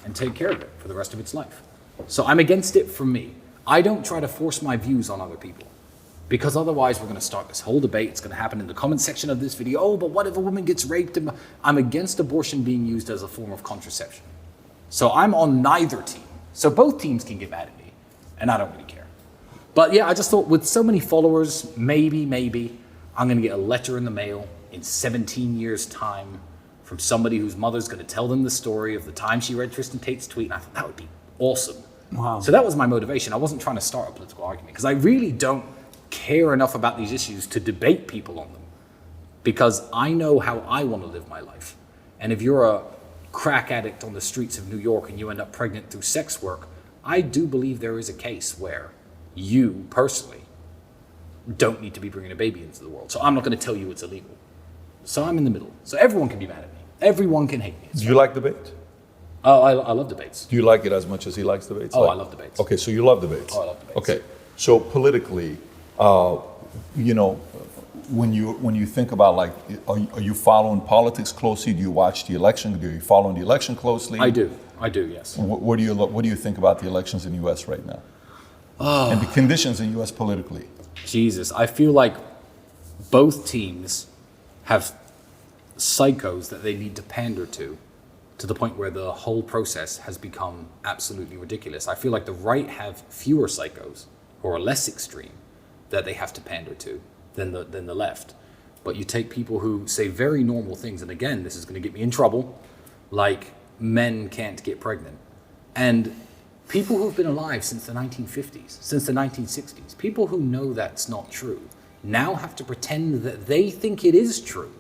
and take care of it for the rest of its life. So I'm against it for me. I don't try to force my views on other people because otherwise we're going to start this whole debate. It's going to happen in the comment section of this video. Oh, but what if a woman gets raped? I'm against abortion being used as a form of contraception. So I'm on neither team. So both teams can get mad at me, and I don't really care. But yeah, I just thought with so many followers, maybe I'm going to get a letter in the mail in 17 years' time from somebody whose mother's going to tell them the story of the time she read Tristan Tate's tweet. And I thought that would be awesome. Wow. So that was my motivation. I wasn't trying to start a political argument because I really don't care enough about these issues to debate people on them because I know how I want to live my life. And if you're a crack addict on the streets of New York and you end up pregnant through sex work, I do believe there is a case where you personally don't need to be bringing a baby into the world. So I'm not going to tell you it's illegal. So I'm in the middle. So everyone can be mad at me. Everyone can hate me. Do you like debate? Oh, I love debates. Do you like it as much as he likes debates? Oh, I love debates. Okay, so you love debates. Oh, I love debates. Okay, so politically, when you think about like, are you following politics closely? Do you watch the election? Do you follow the election closely? I do, yes. What do you think about the elections in the U.S. right now? And the conditions in the U.S. politically? Jesus, I feel like both teams have psychos that they need to pander to the point where the whole process has become absolutely ridiculous. I feel like the right have fewer psychos who are less extreme that they have to pander to than the left. But you take people who say very normal things, and again, this is going to get me in trouble, like men can't get pregnant. And people who've been alive since the 1950s, since the 1960s, people who know that's not true, now have to pretend that they think it is true.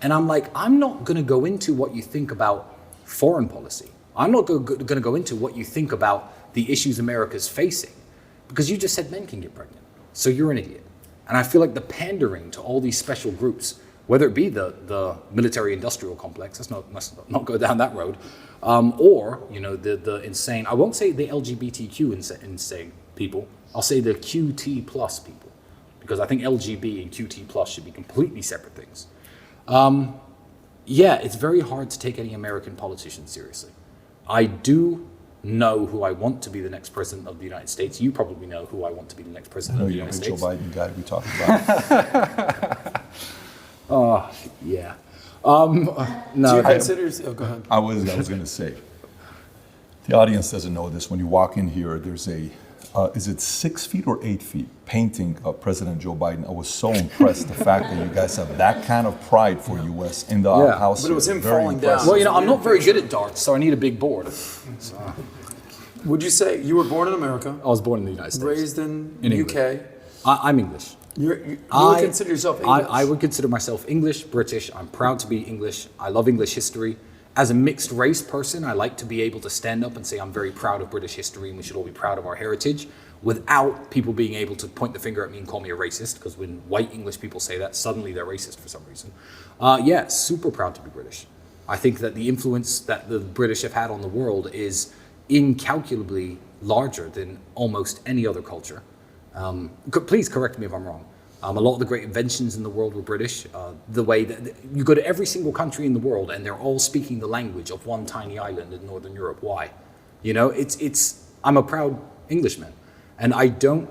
And I'm like, I'm not going to go into what you think about foreign policy. I'm not going to go into what you think about the issues America's facing, because you just said men can get pregnant. So you're an idiot. And I feel like the pandering to all these special groups, whether it be the military-industrial complex, let's not go down that road, or the insane, I won't say the LGBTQ insane people, I'll say the QT plus people, because I think LGB and QT plus should be completely separate things. It's very hard to take any American politician seriously. I do know who I want to be the next president of the United States. You probably know who I want to be the next president of the United States. Joe Biden guy we talked about. Yeah. Do you consider? Go ahead. I was going to say, the audience doesn't know this. When you walk in here, there's a, is it 6 feet or 8 feet, painting of President Joe Biden. I was so impressed the fact that you guys have that kind of pride for U.S. in the house. But it was him Very falling impressive. down. Well, I'm not very good at darts, so I need a big board. So, Would you say you were born in America, I was born in the United States. raised in England. UK? I'm English. You would consider yourself English? I would consider myself English, British. I'm proud to be English. I love English history. As a mixed race person, I like to be able to stand up and say I'm very proud of British history and we should all be proud of our heritage without people being able to point the finger at me and call me a racist, because when white English people say that, suddenly they're racist for some reason. Super proud to be British. I think that the influence that the British have had on the world is incalculably larger than almost any other culture. Please correct me if I'm wrong. A lot of the great inventions in the world were British. The way that you go to every single country in the world and they're all speaking the language of one tiny island in Northern Europe. Why? I'm a proud Englishman, and I don't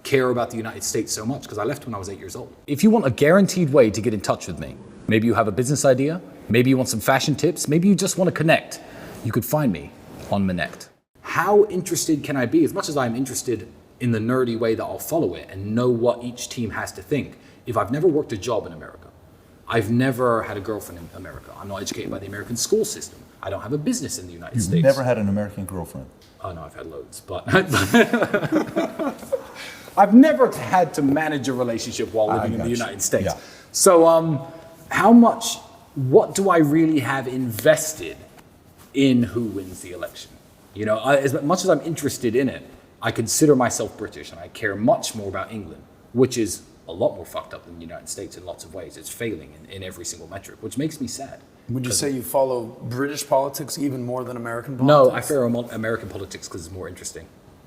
care about the United States so much because I left when I was 8 years old. If you want a guaranteed way to get in touch with me, maybe you have a business idea, maybe you want some fashion tips, maybe you just want to connect, you could find me on Manect. How interested can I be? As much as I'm interested in the nerdy way that I'll follow it and know what each team has to think, if I've never worked a job in America, I've never had a girlfriend in America, I'm not educated by the American school system, I don't have a business in the United States. You've never had an American girlfriend? Oh no, I've had loads, but I've never had to manage a relationship while living in the United States. Yeah. So what do I really have invested in who wins the election? As much as I'm interested in it, I consider myself British and I care much more about England, which is a lot more fucked up than the United States in lots of ways. It's failing in every single metric, which makes me sad. Would you say you follow British politics even more than American politics? No, I favor American politics because it's more interesting.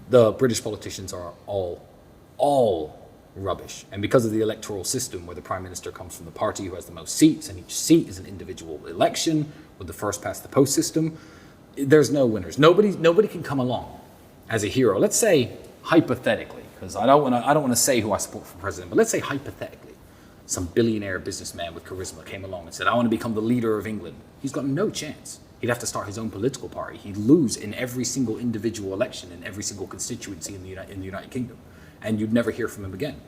The British politicians are all rubbish. And because of the electoral system where the Prime Minister comes from the party who has the most seats, and each seat is an individual election with the first past the post system, there's no winners. Nobody can come along as a hero. Let's say hypothetically, because I don't want to say who I support for president, but let's say hypothetically, some billionaire businessman with charisma came along and said, I want to become the leader of England. He's got no chance. He'd have to start his own political party. He'd lose in every single individual election in every single constituency in the United Kingdom. And you'd never hear from him again.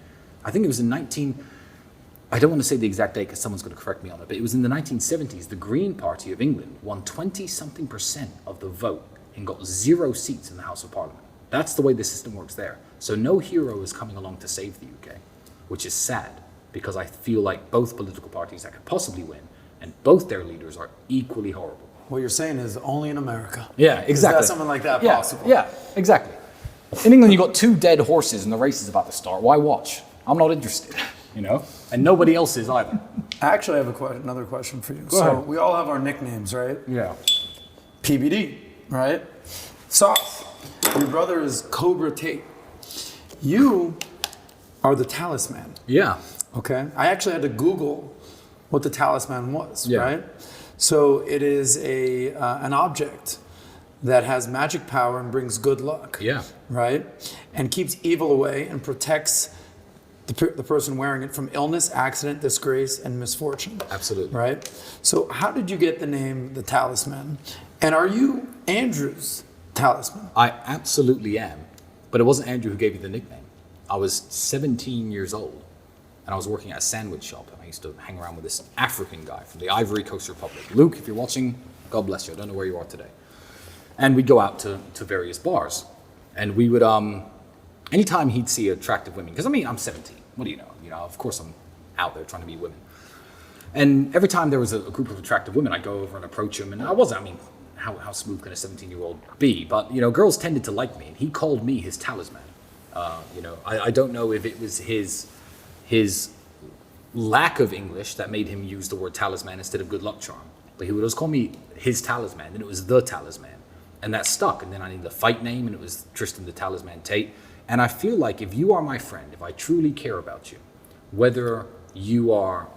I think it was I don't want to say the exact date because someone's going to correct me on it, but it was in the 1970s, the Green Party of England won 20-something% of the vote and got 0 seats in the House of Parliament. That's the way the system works there. So no hero is coming along to save the UK, which is sad because I feel like both political parties that could possibly win and both their leaders are equally horrible. What you're saying is only in America. Yeah, exactly. Is that something like that possible? Yeah, exactly. In England, you got 2 dead horses and the race is about to start. Why watch? I'm not interested, and nobody else is either. I actually have another question for you. Go ahead. We all have our nicknames, right? Yeah. PBD, right? Sauce. Your brother is Cobra Tate. You are the talisman. Yeah. Okay. I actually had to Google what the talisman was, Yeah. right? So it is an object that has magic power and brings good luck. Yeah. Right? And keeps evil away and protects the person wearing it from illness, accident, disgrace, and misfortune. Absolutely. Right? So how did you get the name the talisman? And are you Andrew's talisman? I absolutely am. But it wasn't Andrew who gave me the nickname. I was 17 years old and I was working at a sandwich shop and I used to hang around with this African guy from the Ivory Coast Republic. Luke, if you're watching, God bless you. I don't know where you are today. And we'd go out to various bars and we would, anytime he'd see attractive women, because I'm 17, what do you know? Of course I'm out there trying to meet women. And every time there was a group of attractive women, I'd go over and approach them and how smooth can a 17-year-old be? But, girls tended to like me and he called me his talisman. I don't know if it was his his lack of English that made him use the word talisman instead of good luck charm. But he would always call me his talisman, and it was the talisman. And that stuck. And then I needed a fight name, and it was Tristan the Talisman Tate. And I feel like if you are my friend, if I truly care about you, whether you are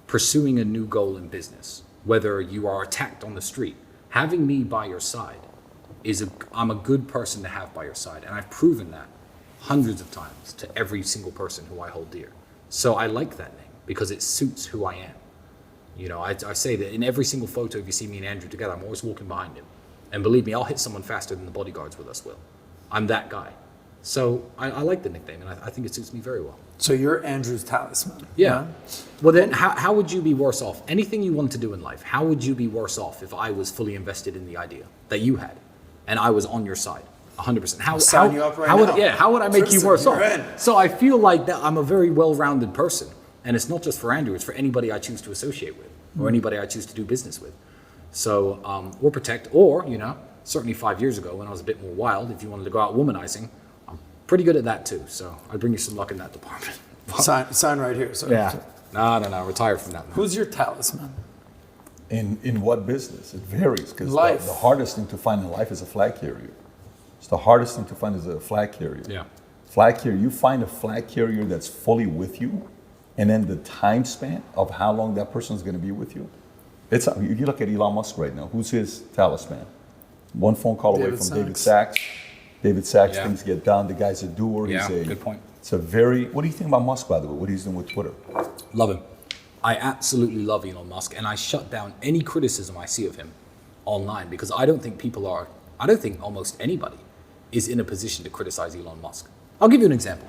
pursuing a new goal in business, whether you are attacked on the street, having me by your side I'm a good person to have by your side. And I've proven that hundreds of times to every single person who I hold dear. So I like that name because it suits who I am. You know, I say that in every single photo, if you see me and Andrew together, I'm always walking behind him. And believe me, I'll hit someone faster than the bodyguards with us will. I'm that guy. So I like the nickname, and I think it suits me very well. So you're Andrew's talisman. Yeah. Well, then how would you be worse off? Anything you want to do in life, how would you be worse off if I was fully invested in the idea that you had, and I was on your side, 100%? I'll sign you up right now. How would I make Tristan, you worse off? in. So I feel like that I'm a very well-rounded person, and it's not just for Andrew; it's for anybody I choose to associate with, or anybody I choose to do business with. So or protect, or certainly 5 years ago when I was a bit more wild, if you wanted to go out womanizing, I'm pretty good at that too. So I'd bring you some luck in that department. Sign right here. So. Yeah. No. Retired from that. Who's your talisman? In what business? It varies, because Life. the hardest thing to find in life is a flag carrier. It's the hardest thing to find is a flag carrier. Yeah. Flag carrier, you find a flag carrier that's fully with you, and then the time span of how long that person is going to be with you. You look at Elon Musk right now. Who's his talisman? One phone call away from David Sachs. David Sachs, things get done. The guy's a doer. Yeah, good point. It's a very. What do you think about Musk, by the way? What he's doing with Twitter? Love him. I absolutely love Elon Musk, and I shut down any criticism I see of him online because I don't think almost anybody is in a position to criticize Elon Musk. I'll give you an example.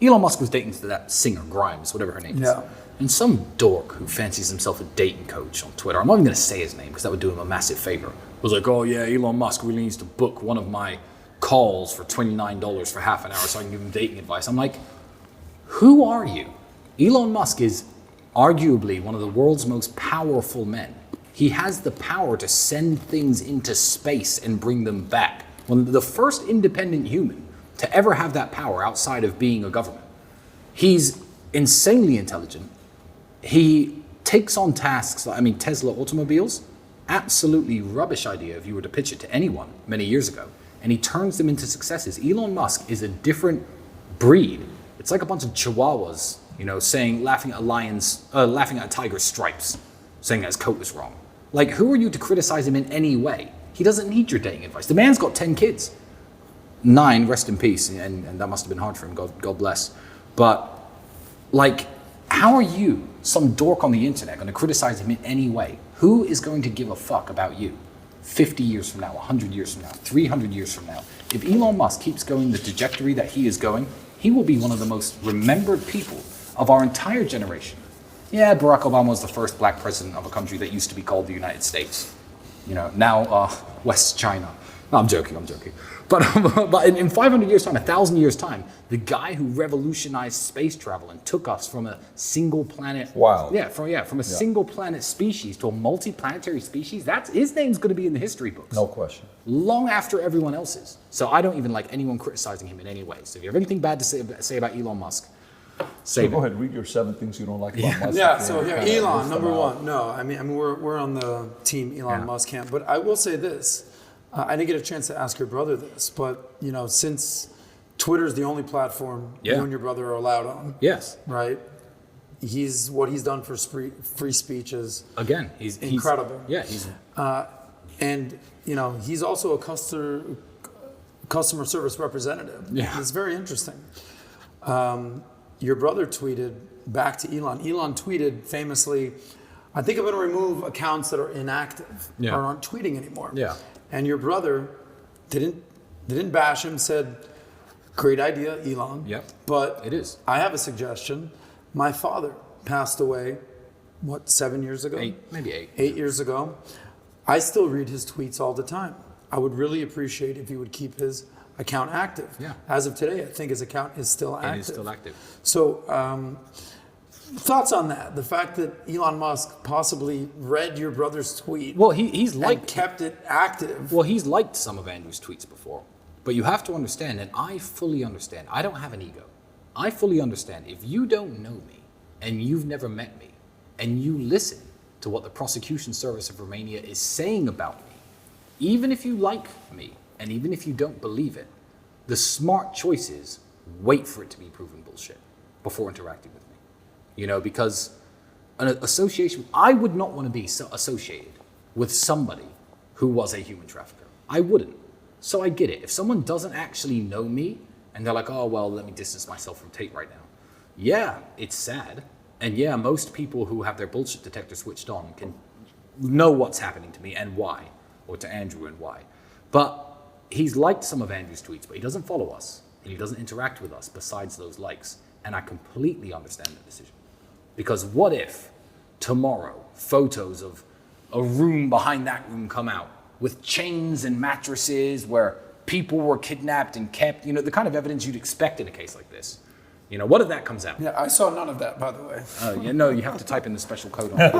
Elon Musk was dating that singer, Grimes, whatever her name is. Yeah. And some dork who fancies himself a dating coach on Twitter, I'm not even going to say his name because that would do him a massive favor, was like, oh yeah, Elon Musk really needs to book one of my calls for $29 for half an hour so I can give him dating advice. I'm like, who are you? Elon Musk is arguably one of the world's most powerful men. He has the power to send things into space and bring them back. One of the first independent human to ever have that power outside of being a government. He's insanely intelligent. He takes on tasks, Tesla automobiles, absolutely rubbish idea if you were to pitch it to anyone many years ago. And he turns them into successes. Elon Musk is a different breed. It's like a bunch of chihuahuas, laughing at a tiger's stripes, saying that his coat was wrong. Like, who are you to criticize him in any way? He doesn't need your dating advice. The man's got 10 kids. 9, rest in peace, and that must have been hard for him, God bless. But, how are you, some dork on the internet, going to criticize him in any way? Who is going to give a fuck about you 50 years from now, 100 years from now, 300 years from now? If Elon Musk keeps going the trajectory that he is going, he will be one of the most remembered people of our entire generation. Yeah, Barack Obama was the first black president of a country that used to be called the United States. Now West China. No, I'm joking. But in 500 years' time, 1,000 years' time, the guy who revolutionized space travel and took us from a single planet, wow, from a single planet species to a multi-planetary species, his name's going to be in the history books. No question. Long after everyone else's. So I don't even like anyone criticizing him in any way. So if you have anything bad to say about Elon Musk, go ahead, read your 7 things you don't like about Musk. Yeah, so here, Elon, number one. No, we're on the team Elon Musk camp. But I will say this. I didn't get a chance to ask your brother this, but since Twitter's the only platform you and your brother are allowed on. Yes. Right? What he's done for free speech is he's incredible. He's he's also a customer service representative. Yeah. It's very interesting. Your brother tweeted back to Elon. Elon tweeted famously, I think I'm going to remove accounts that are inactive or aren't tweeting anymore. Yeah. And your brother didn't bash him, said, great idea, Elon. Yep. But it is. I have a suggestion. My father passed away, 7 years ago? 8, maybe 8. 8 years ago. I still read his tweets all the time. I would really appreciate if he would keep his account active. Yeah. As of today, I think his account is still active. It is still active. So, thoughts on that? The fact that Elon Musk possibly read your brother's tweet. Well, he's kept it active. Well, he's liked some of Andrew's tweets before. But you have to understand, and I fully understand. I don't have an ego. I fully understand. If you don't know me, and you've never met me, and you listen to what the prosecution service of Romania is saying about me, even if you like me, and even if you don't believe it, the smart choice is wait for it to be proven bullshit before interacting with me. You know, because an association, I would not want to be associated with somebody who was a human trafficker. I wouldn't. So I get it. If someone doesn't actually know me and they're like, oh, well, let me distance myself from Tate right now. Yeah, it's sad. And yeah, most people who have their bullshit detector switched on can know what's happening to me and why, or to Andrew and why. But he's liked some of Andrew's tweets, but he doesn't follow us and he doesn't interact with us besides those likes. And I completely understand that decision. Because what if tomorrow photos of a room behind that room come out with chains and mattresses where people were kidnapped and kept, you know, the kind of evidence you'd expect in a case like this. You know, what if that comes out? Yeah, I saw none of that, by the way. Oh, yeah, no, you have to type in the special code on it.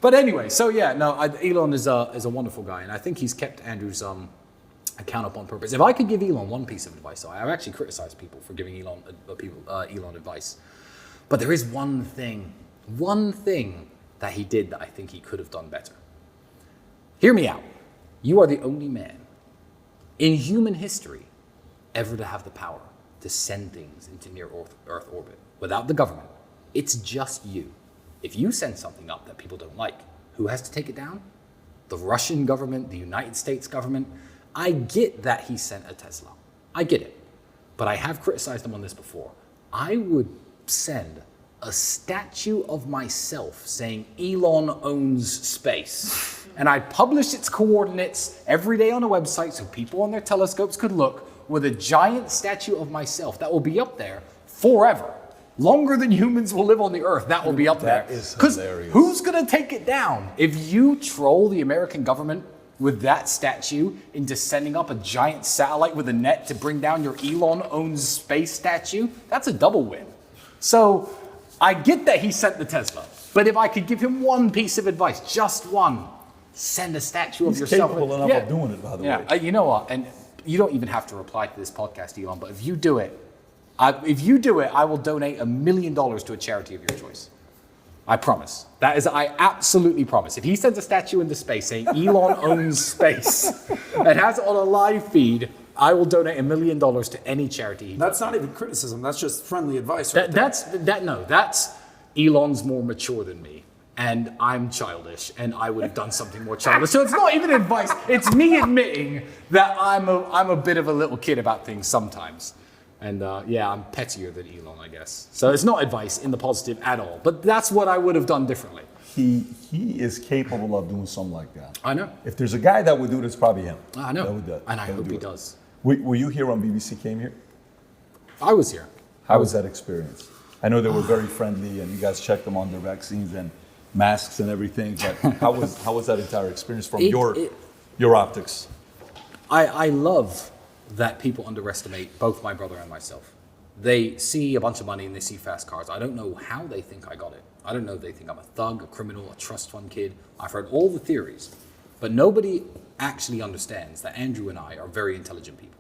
But anyway, so yeah, no, Elon is a wonderful guy, and I think he's kept Andrew's account up on purpose. If I could give Elon one piece of advice, I've actually criticized people for giving Elon advice, but there is one thing that he did that I think he could have done better. Hear me out. You are the only man in human history ever to have the power to send things into near Earth orbit without the government. It's just you. If you send something up that people don't like, who has to take it down? The Russian government, the United States government. I get that he sent a Tesla. I get it. But I have criticized him on this before. I would send a statue of myself saying Elon owns space. And I'd publish its coordinates every day on a website so people on their telescopes could look, with a giant statue of myself that will be up there forever. Longer than humans will live on the earth, that will be up there. That is Because hilarious. who's going to take it down? If you troll the American government with that statue into sending up a giant satellite with a net to bring down your Elon owns space statue, that's a double win. So I get that he sent the Tesla, but if I could give him one piece of advice, just one, send a statue of He's yourself. capable enough of doing it, by the way. You know what? And you don't even have to reply to this podcast, Elon, but if you do it, I will donate $1 million to a charity of your choice. I promise. I absolutely promise. If he sends a statue into space saying Elon owns space and has it on a live feed, I will donate $1 million to any charity. That's not even criticism. That's just friendly advice. Right That's Elon's more mature than me, and I'm childish, and I would have done something more childish. So it's not even advice. It's me admitting that I'm a bit of a little kid about things sometimes. And I'm pettier than Elon, I guess. So it's not advice in the positive at all. But that's what I would have done differently. He is capable of doing something like that. I know. If there's a guy that would do it, it's probably him. I know. That would do it. And I That would hope he do it. does. Were you here when BBC came here? I was here. How was that experience? I know they were very friendly, and you guys checked them on their vaccines and masks and everything. But how was that entire experience from your optics? I love that people underestimate both my brother and myself. They see a bunch of money and they see fast cars. I don't know how they think I got it. I don't know if they think I'm a thug, a criminal, a trust fund kid. I've heard all the theories, but nobody actually understands that Andrew and I are very intelligent people.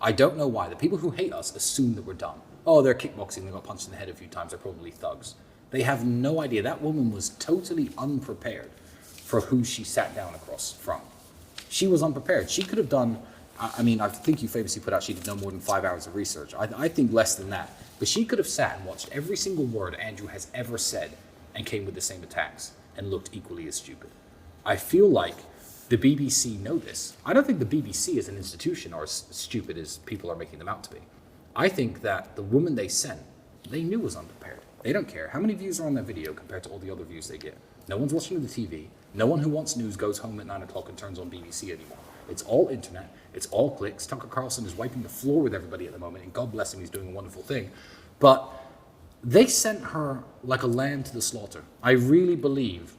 I don't know why. The people who hate us assume that we're dumb. Oh, they're kickboxing, they got punched in the head a few times, they're probably thugs. They have no idea. That woman was totally unprepared for who she sat down across from. She was unprepared. She could have done, I think you famously put out she did no more than 5 hours of research. I think less than that. But she could have sat and watched every single word Andrew has ever said and came with the same attacks and looked equally as stupid. I feel like the BBC know this. I don't think the BBC as an institution are as stupid as people are making them out to be. I think that the woman they sent, they knew was unprepared. They don't care. How many views are on that video compared to all the other views they get? No one's watching the TV. No one who wants news goes home at 9 o'clock and turns on BBC anymore. It's all internet. It's all clicks. Tucker Carlson is wiping the floor with everybody at the moment, and God bless him, he's doing a wonderful thing. But they sent her like a lamb to the slaughter. I really believe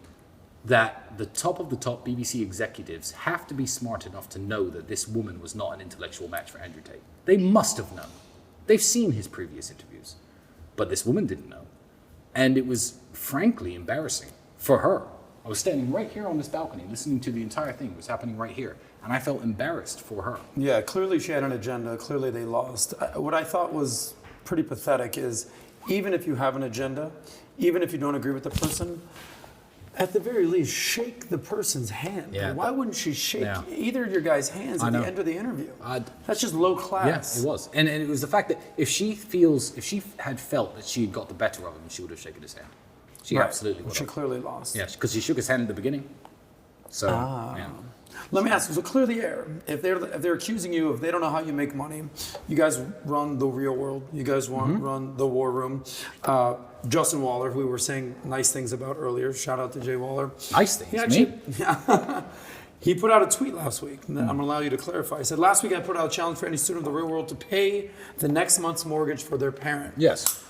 that the top of the top BBC executives have to be smart enough to know that this woman was not an intellectual match for Andrew Tate. They must have known. They've seen his previous interviews. But this woman didn't know. And it was frankly embarrassing for her. I was standing right here on this balcony listening to the entire thing. It was happening right here. And I felt embarrassed for her. Yeah, clearly she had an agenda. Clearly they lost. What I thought was pretty pathetic is even if you have an agenda, even if you don't agree with the person, at the very least, shake the person's hand. Yeah. Why wouldn't she shake either of your guys' hands at the end of the interview? That's just low class. Yeah, it was. And it was the fact that if she had felt that she had got the better of him, she would have shaken his hand. She absolutely would have. She clearly lost. Yeah, because she shook his hand in the beginning. So, yeah. Let me ask you, so clear the air. If they're accusing you of they don't know how you make money, you guys run the real world. You guys run the war room. Justin Waller, who we were saying nice things about earlier. Shout out to Jay Waller. Nice things. He put out a tweet last week. I'm going to allow you to clarify. He said, last week I put out a challenge for any student of the real world to pay the next month's mortgage for their parent. Yes.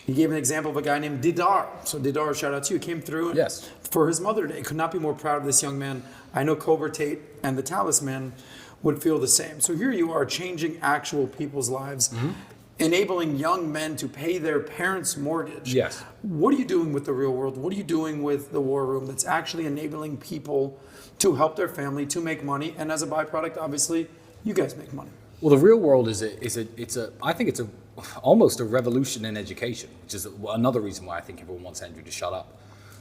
He gave an example of a guy named Didar. So Didar, shout out to you, came through and for his Mother Day. Could not be more proud of this young man. I know Cobra Tate and the Talisman would feel the same. So here you are changing actual people's lives, enabling young men to pay their parents' mortgage. Yes. What are you doing with the real world? What are you doing with the war room that's actually enabling people to help their family, to make money? And as a byproduct, obviously, you guys make money. Well, the real world I think it's almost a revolution in education, which is another reason why I think everyone wants Andrew to shut up.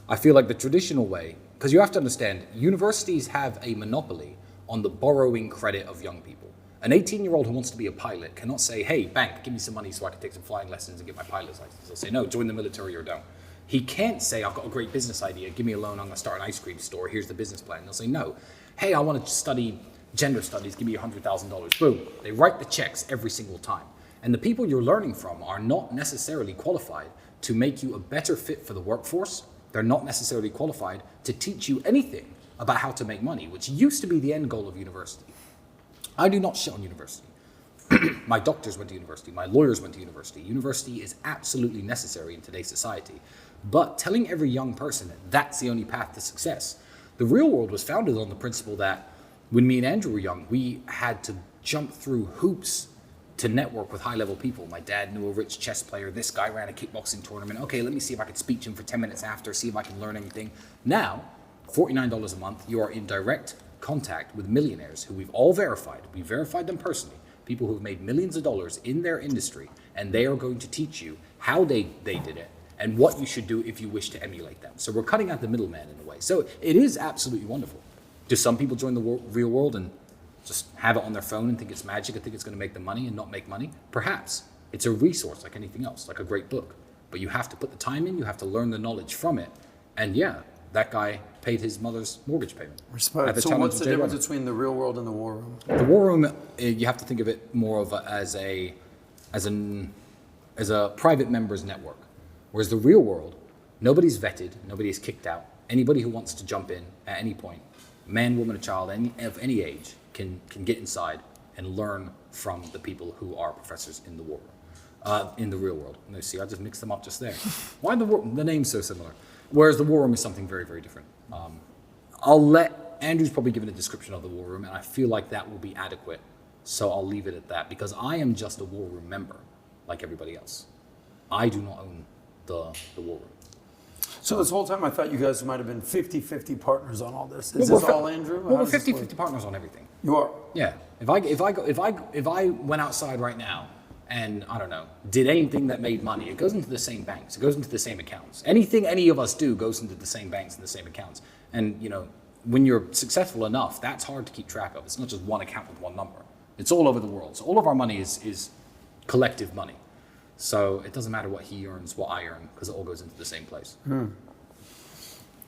I feel like the traditional way, because you have to understand, universities have a monopoly on the borrowing credit of young people. An 18-year-old who wants to be a pilot cannot say, hey, bank, give me some money so I can take some flying lessons and get my pilot's license. They'll say, no, join the military or don't. He can't say, I've got a great business idea, give me a loan, I'm going to start an ice cream store, here's the business plan. They'll say, no, hey, I want to study gender studies, give me $100,000. Boom. They write the checks every single time. And the people you're learning from are not necessarily qualified to make you a better fit for the workforce. They're not necessarily qualified to teach you anything about how to make money, which used to be the end goal of university. I do not shit on university. My doctors went to university. My lawyers went to university. University is absolutely necessary in today's society. But telling every young person that that's the only path to success. The real world was founded on the principle that when me and Andrew were young, we had to jump through hoops to network with high-level people. My dad knew a rich chess player. This guy ran a kickboxing tournament. Okay, let me see if I could speak to him for 10 minutes after, see if I can learn anything. Now, $49 a month, you are in direct contact with millionaires who we've all verified. We verified them personally. People who have made millions of dollars in their industry, and they are going to teach you how they did it and what you should do if you wish to emulate them. So we're cutting out the middleman in a way. So it is absolutely wonderful. Do some people join the real world and just have it on their phone and think it's magic and think it's going to make them money and not make money? Perhaps. It's a resource like anything else, like a great book. But you have to put the time in, you have to learn the knowledge from it. And yeah, that guy paid his mother's mortgage payment. Respect. So what's the difference between the real world and the war room? The war room, you have to think of it more of as a private members network. Whereas the real world, nobody's vetted, nobody's kicked out. Anybody who wants to jump in at any point, man, woman, or child, of any age, can get inside and learn from the people who are professors in the war room, in the real world. And see, I just mixed them up just there. Why the name's so similar? Whereas the war room is something very, very different. I'll let Andrew's probably given a description of the war room, and I feel like that will be adequate. So I'll leave it at that because I am just a war room member, like everybody else. I do not own the war room. So this whole time I thought you guys might have been 50-50 partners on all this. Is this all Andrew? Well, we're 50-50 partners on everything. You are? Yeah. If I went outside right now and I don't know, did anything that made money, it goes into the same banks. It goes into the same accounts. Anything any of us do goes into the same banks and the same accounts. And you know, when you're successful enough, that's hard to keep track of. It's not just one account with one number. It's all over the world. So all of our money is collective money. So it doesn't matter what he earns, what I earn, because it all goes into the same place. Good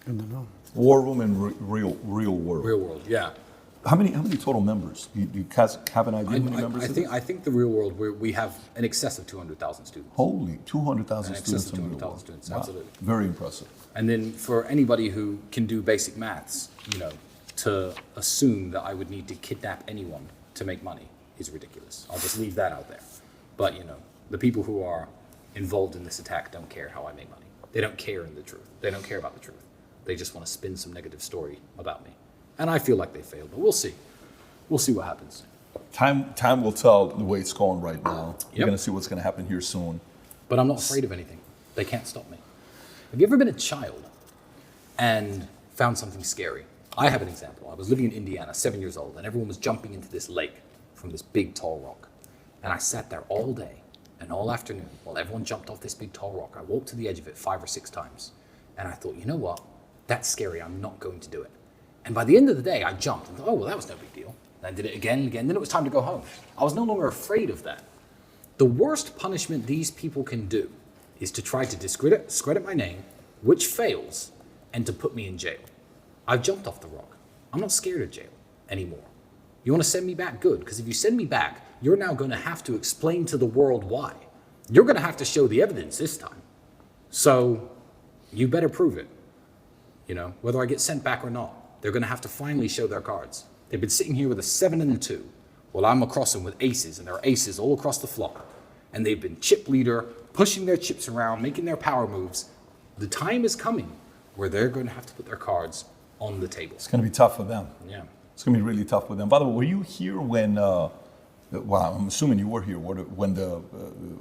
to know. War room and real world. Real world, yeah. How many total members? Do you guys have an idea how many members? I think the real world we have an excess of 200,000 students. Holy, 200,000 students in the real 200,000 world. students, Wow. absolutely. Very impressive. And then for anybody who can do basic maths, you know, to assume that I would need to kidnap anyone to make money is ridiculous. I'll just leave that out there. But you know, the people who are involved in this attack don't care how I make money. They don't care in the truth. They don't care about the truth. They just want to spin some negative story about me. And I feel like they failed, but we'll see. We'll see what happens. Time will tell the way it's going right now. Yep. We're going to see what's going to happen here soon. But I'm not afraid of anything. They can't stop me. Have you ever been a child and found something scary? I have an example. I was living in Indiana, 7 years old, and everyone was jumping into this lake from this big, tall rock. And I sat there all day And all afternoon, while everyone jumped off this big tall rock, I walked to the edge of it 5 or 6 times. And I thought, you know what? That's scary. I'm not going to do it. And by the end of the day, I jumped and thought, oh, well, that was no big deal. And I did it again and again. Then it was time to go home. I was no longer afraid of that. The worst punishment these people can do is to try to discredit my name, which fails, and to put me in jail. I've jumped off the rock. I'm not scared of jail anymore. You want to send me back? Good, because if you send me back, you're now going to have to explain to the world why. You're going to have to show the evidence this time. So you better prove it. You know, whether I get sent back or not, they're going to have to finally show their cards. They've been sitting here with a 7 and a 2. Well, I'm across them with aces, and there are aces all across the floor. And they've been chip leader, pushing their chips around, making their power moves. The time is coming where they're going to have to put their cards on the table. It's going to be tough for them. Yeah. It's going to be really tough for them. By the way, were you here when, well, I'm assuming you were here, when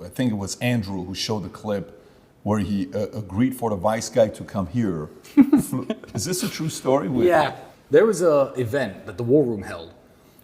I think it was Andrew who showed the clip where he agreed for the vice guy to come here. Is this a true story? Yeah. There was an event that the War Room held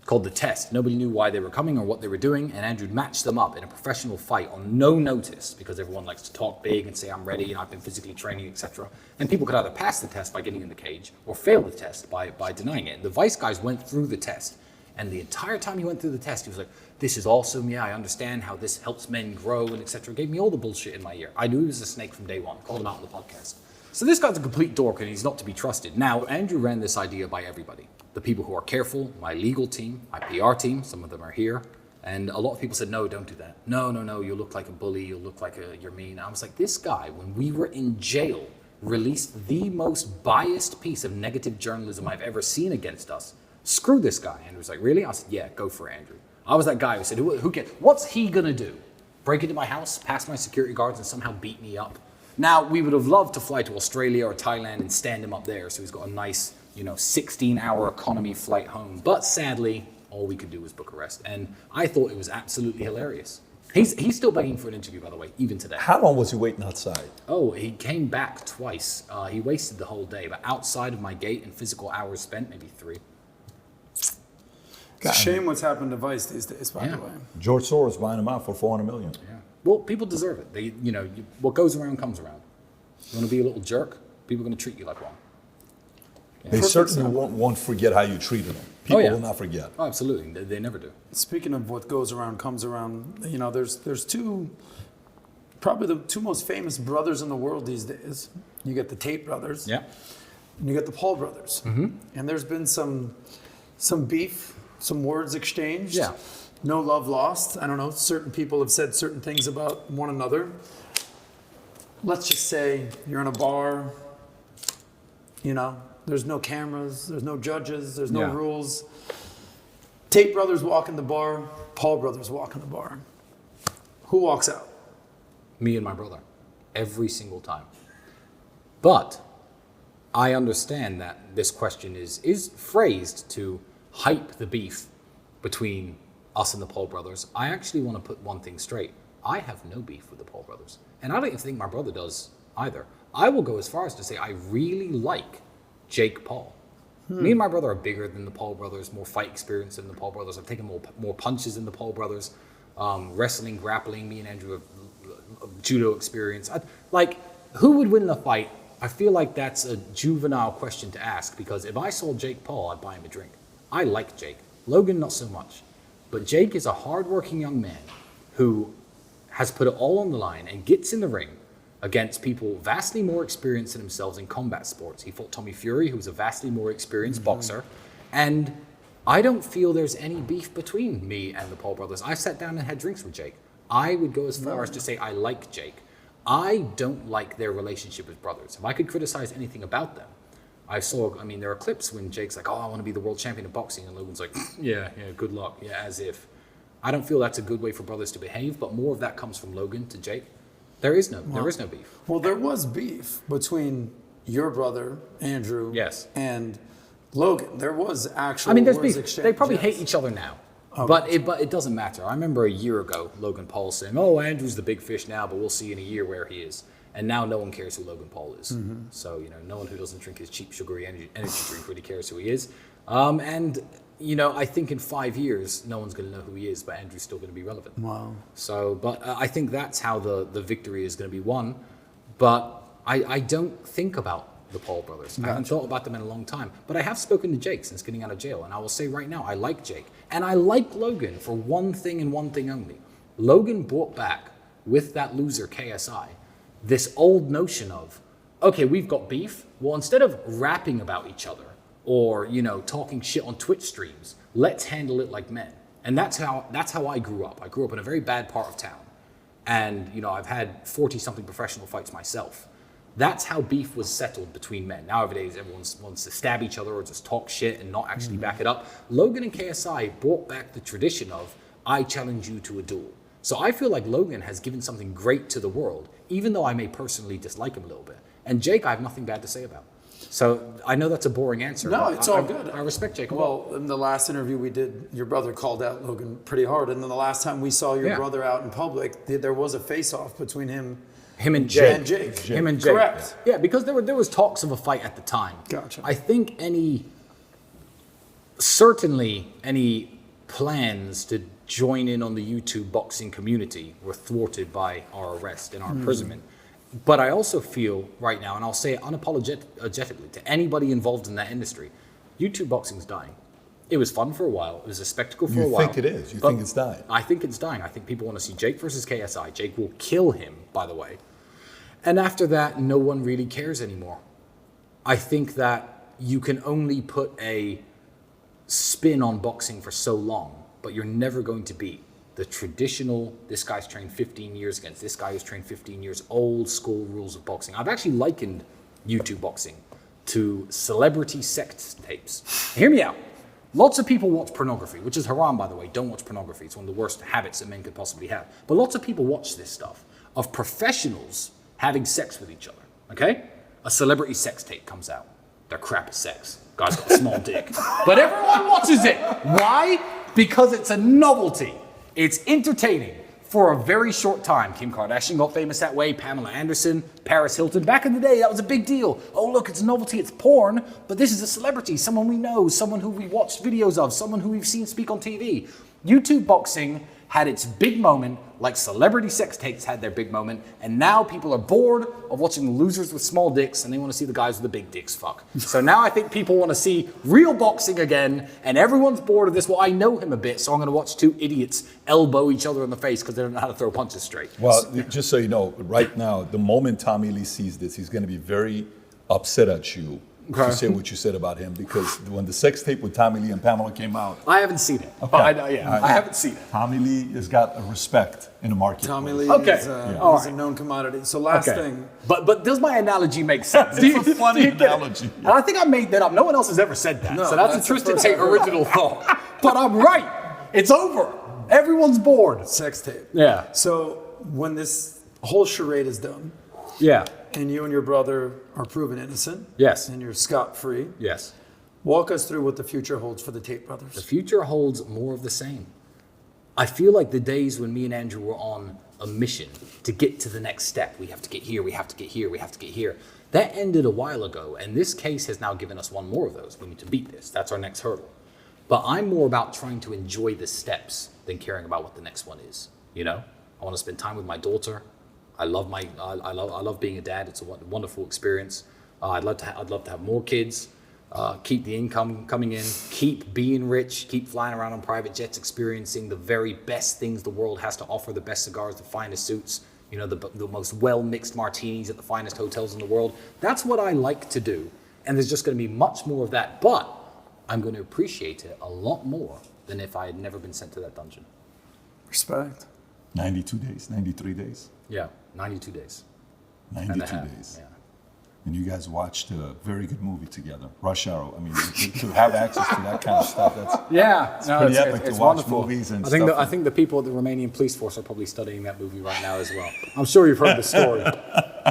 called The Test. Nobody knew why they were coming or what they were doing, and Andrew matched them up in a professional fight on no notice, because everyone likes to talk big and say, I'm ready and I've been physically training, etc. And people could either pass the test by getting in the cage or fail the test by denying it. And the vice guys went through the test, and the entire time he went through the test, he was like, this is awesome, yeah, I understand how this helps men grow, and etc. Gave me all the bullshit in my ear. I knew he was a snake from day one. Called him out on the podcast. So this guy's a complete dork, and he's not to be trusted. Now, Andrew ran this idea by everybody. The people who are careful, my legal team, my PR team, some of them are here. And a lot of people said, no, don't do that. No, you'll look like a bully, you'll look like you're mean. I was like, this guy, when we were in jail, released the most biased piece of negative journalism I've ever seen against us. Screw this guy. Andrew was like, really? I said, yeah, go for it, Andrew. I was that guy who said, who cares? What's he gonna do? Break into my house, pass my security guards, and somehow beat me up? Now, we would have loved to fly to Australia or Thailand and stand him up there, so he's got a nice, 16-hour economy flight home. But sadly, all we could do was book arrest. And I thought it was absolutely hilarious. He's still begging for an interview, by the way, even today. How long was he waiting outside? Oh, he came back twice. He wasted the whole day, but outside of my gate and physical hours spent, maybe 3. It's a shame what's happened to Vice these days, by the way. George Soros buying him out for $400 million. Yeah. Well, people deserve it. They, what goes around comes around. You want to be a little jerk? People are going to treat you like one. Yeah. They certainly won't forget how you treated them. People will not forget. Oh, absolutely. They never do. Speaking of what goes around comes around, there's probably the 2 most famous brothers in the world these days. You get the Tate brothers. Yeah. And you get the Paul brothers. Mm-hmm. And there's been some beef, some words exchanged. Yeah. No love lost. I don't know. Certain people have said certain things about one another. Let's just say you're in a bar, there's no cameras, there's no judges, there's no rules. Tate brothers walk in the bar, Paul brothers walk in the bar. Who walks out? Me and my brother. Every single time. But I understand that this question is phrased to hype the beef between us and the Paul brothers. I actually want to put one thing straight. I have no beef with the Paul brothers. And I don't even think my brother does either. I will go as far as to say I really like Jake Paul. Me and my brother are bigger than the Paul brothers, more fight experience than the Paul brothers. I've taken more punches than the Paul brothers. Wrestling, grappling, me and Andrew have judo experience. Who would win the fight? I feel like that's a juvenile question to ask, because if I saw Jake Paul, I'd buy him a drink. I like Jake. Logan, not so much. But Jake is a hardworking young man who has put it all on the line and gets in the ring against people vastly more experienced than themselves in combat sports. He fought Tommy Fury, who's a vastly more experienced boxer. And I don't feel there's any beef between me and the Paul brothers. I sat down and had drinks with Jake. I would go as far as to say I like Jake. I don't like their relationship as brothers. If I could criticize anything about them, there are clips when Jake's like, oh, I want to be the world champion of boxing. And Logan's like, yeah, good luck. Yeah, as if. I don't feel that's a good way for brothers to behave, but more of that comes from Logan to Jake. There is no beef. Well, there was beef between your brother, Andrew, and Logan. There was actual there's words beef. exchanged. They probably hate each other now. But it doesn't matter. I remember a year ago, Logan Paul saying, oh, Andrew's the big fish now, but we'll see in a year where he is. And now no one cares who Logan Paul is. So, no one who doesn't drink his cheap, sugary energy drink really cares who he is. And I think in 5 years, no one's going to know who he is, but Andrew's still going to be relevant. Wow. So, but I think that's how the victory is going to be won. But I don't think about the Paul brothers. I haven't thought about them in a long time. But I have spoken to Jake since getting out of jail. And I will say right now, I like Jake. And I like Logan for one thing and one thing only. Logan brought back, with that loser KSI, this old notion of, okay, we've got beef. Well, instead of rapping about each other or, talking shit on Twitch streams, let's handle it like men. And that's how I grew up. I grew up in a very bad part of town. And, I've had 40-something professional fights myself. That's how beef was settled between men. Nowadays, everyone wants to stab each other or just talk shit and not actually back it up. Logan and KSI brought back the tradition of, I challenge you to a duel. So I feel like Logan has given something great to the world, even though I may personally dislike him a little bit. And Jake, I have nothing bad to say about. So I know that's a boring answer. No, it's all good. I respect Jake. Well, in the last interview we did, your brother called out Logan pretty hard. And then the last time we saw your brother out in public, there was a face-off between him and Jake. Him and Jake. Correct. Yeah, because there was talks of a fight at the time. Gotcha. I think certainly any plans to join in on the YouTube boxing community were thwarted by our arrest and our imprisonment. But I also feel right now, and I'll say it unapologetically to anybody involved in that industry, YouTube boxing's dying. It was fun for a while. It was a spectacle for a while. You think it is? You think it's dying? I think it's dying. I think people want to see Jake versus KSI. Jake will kill him, by the way. And after that, no one really cares anymore. I think that you can only put a spin on boxing for so long, but you're never going to beat the traditional, this guy's trained 15 years against this guy who's trained 15 years, old school rules of boxing. I've actually likened YouTube boxing to celebrity sex tapes. Hear me out. Lots of people watch pornography, which is haram, by the way. Don't watch pornography. It's one of the worst habits that men could possibly have. But lots of people watch this stuff of professionals having sex with each other, okay? A celebrity sex tape comes out. They're crap at sex. Guy's got a small dick. But everyone watches it. Why? Because it's a novelty. It's entertaining for a very short time. Kim Kardashian got famous that way. Pamela Anderson, Paris Hilton. Back in the day, that was a big deal. Oh, look, it's a novelty. It's porn. But this is a celebrity, someone we know, someone who we watched videos of, someone who we've seen speak on TV. YouTube boxing had its big moment, like celebrity sex tapes had their big moment, and now people are bored of watching the losers with small dicks, and they want to see the guys with the big dicks fuck. So now I think people want to see real boxing again, and everyone's bored of this. Well, I know him a bit, so I'm going to watch two idiots elbow each other in the face because they don't know how to throw punches straight. Well, just so you know, right now, the moment Tommy Lee sees this, he's going to be very upset at you. To say what you said about him, because when the sex tape with Tommy Lee and Pamela came out, I haven't seen it. Okay. I haven't seen it. Tommy Lee has got a respect in the market. Tommy Lee Okay. is All he's right. a known commodity. So last thing. But does my analogy make sense? It's a funny do you get it? analogy. And I think I made that up. No one else has ever said that. No, So that's a that's the Tristan first Tate I've heard. original thought. But I'm right. It's over. Everyone's bored. Sex tape. Yeah. So when this whole charade is done, Yeah. and you and your brother are proven innocent, Yes. and you're scot-free, Yes. walk us through what the future holds for the Tate The brothers. future holds more of the same. I feel like the days when me and Andrew were on a mission to get to the next step, we have to get here, we have to get here, we have to get here, that ended a while ago, and this case has now given us one more of those. We need to beat this. That's our next hurdle. But I'm more about trying to enjoy the steps than caring about what the next one is. I want to spend time with my daughter. I love being a dad. It's a wonderful experience. I'd love to have more kids. Keep the income coming in. Keep being rich. Keep flying around on private jets, experiencing the very best things the world has to offer: the best cigars, the finest suits. The most well-mixed martinis at the finest hotels in the world. That's what I like to do, and there's just going to be much more of that. But I'm going to appreciate it a lot more than if I had never been sent to that dungeon. Respect. 92 days, 93 days. Yeah, 92 days. 92 and a half. days. Yeah. And you guys watched a very good movie together, Rush Hour. I mean, to have access to that kind of stuff, that's pretty epic to watch movies and stuff. I think the people at the Romanian police force are probably studying that movie right now as well. I'm sure you've heard the story.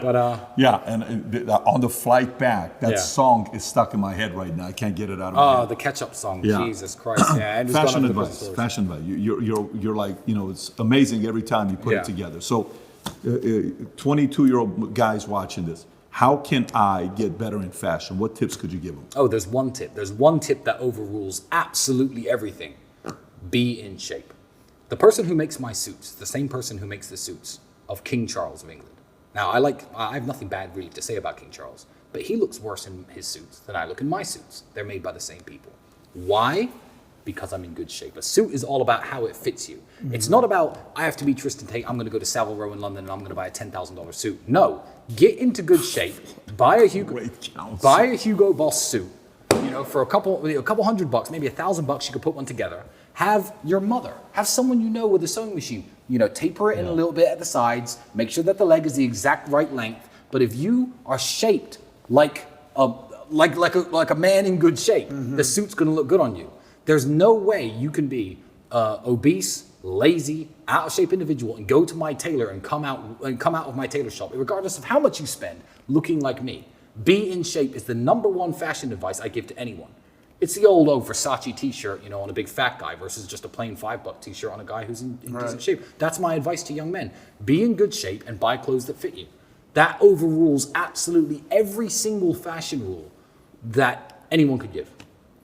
But yeah, and on the flight back, that song is stuck in my head right now. I can't get it out of my head. The catch-up song. Yeah. Jesus Christ. Yeah, Andrew's Fashion gone over the advice. stories. Fashion advice. You're like, it's amazing every time you put Yeah. it together. So, 22-year-old guys watching this, How can I get better in fashion? What tips could you give them? Oh, there's one tip. There's one tip that overrules absolutely everything. Be in shape. The person who makes my suits, the same person who makes the suits of King Charles of England. Now, I have nothing bad really to say about King Charles, but he looks worse in his suits than I look in my suits. They're made by the same people. Why? Because I'm in good shape. A suit is all about how it fits you. It's not about, I have to be Tristan Tate, I'm going to go to Savile Row in London and I'm going to buy a $10,000 suit. No, get into good shape, buy a Hugo Boss suit, you know, for a couple $100, maybe $1,000, you could put one together. Have your mother, have someone you know with a sewing machine, you know, taper it in a little bit at the sides, make sure that the leg is the exact right length. But if you are shaped like a man in good shape, the suit's going to look good on you. There's no way you can be obese, lazy, out of shape individual and go to my tailor and come out of my tailor shop, regardless of how much you spend, looking like me. Be in shape is the #1 fashion advice I give to anyone. It's the old Versace t-shirt, you know, on a big fat guy versus just a plain $5 t-shirt on a guy who's in decent shape. That's my advice to young men. Be in good shape and buy clothes that fit you. That overrules absolutely every single fashion rule that anyone could give.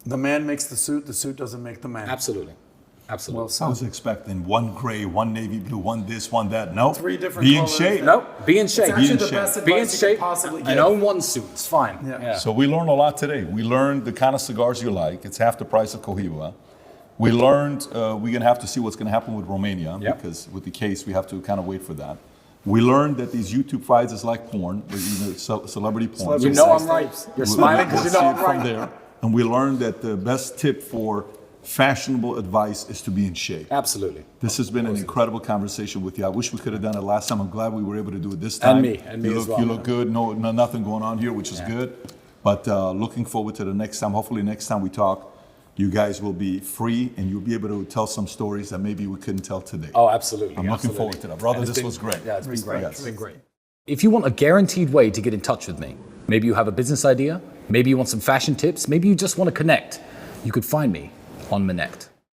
The man makes the suit doesn't make the man. Absolutely. Absolutely. I was expecting one gray, one navy blue, one this, one that. No. 3 different Be in colors. shape. No, be in shape. It's actually in the shape. best Be in advice you shape could possibly and get. own one suit. It's fine. Yeah. So we learned a lot today. We learned the kind of cigars you like. It's half the price of Cohiba. We learned we're going to have to see what's going to happen with Romania because with the case, we have to kind of wait for that. We learned that these YouTube fights is like porn, celebrity porn. You know I'm right. You're smiling because you know I'm from right. there. And we learned that the best tip for fashionable advice is to be in shape. Absolutely. This has been an incredible conversation with you. I wish we could have done it last time. I'm glad we were able to do it this time. And me as well. You look good. No, nothing going on here, which is good. But looking forward to the next time. Hopefully next time we talk, you guys will be free and you'll be able to tell some stories that maybe we couldn't tell today. Oh, absolutely. I'm looking forward to that. Brother, this was great. Yeah, it's been great. Yes. It's been great. If you want a guaranteed way to get in touch with me, maybe you have a business idea, maybe you want some fashion tips, maybe you just want to connect, you could find me on Minect.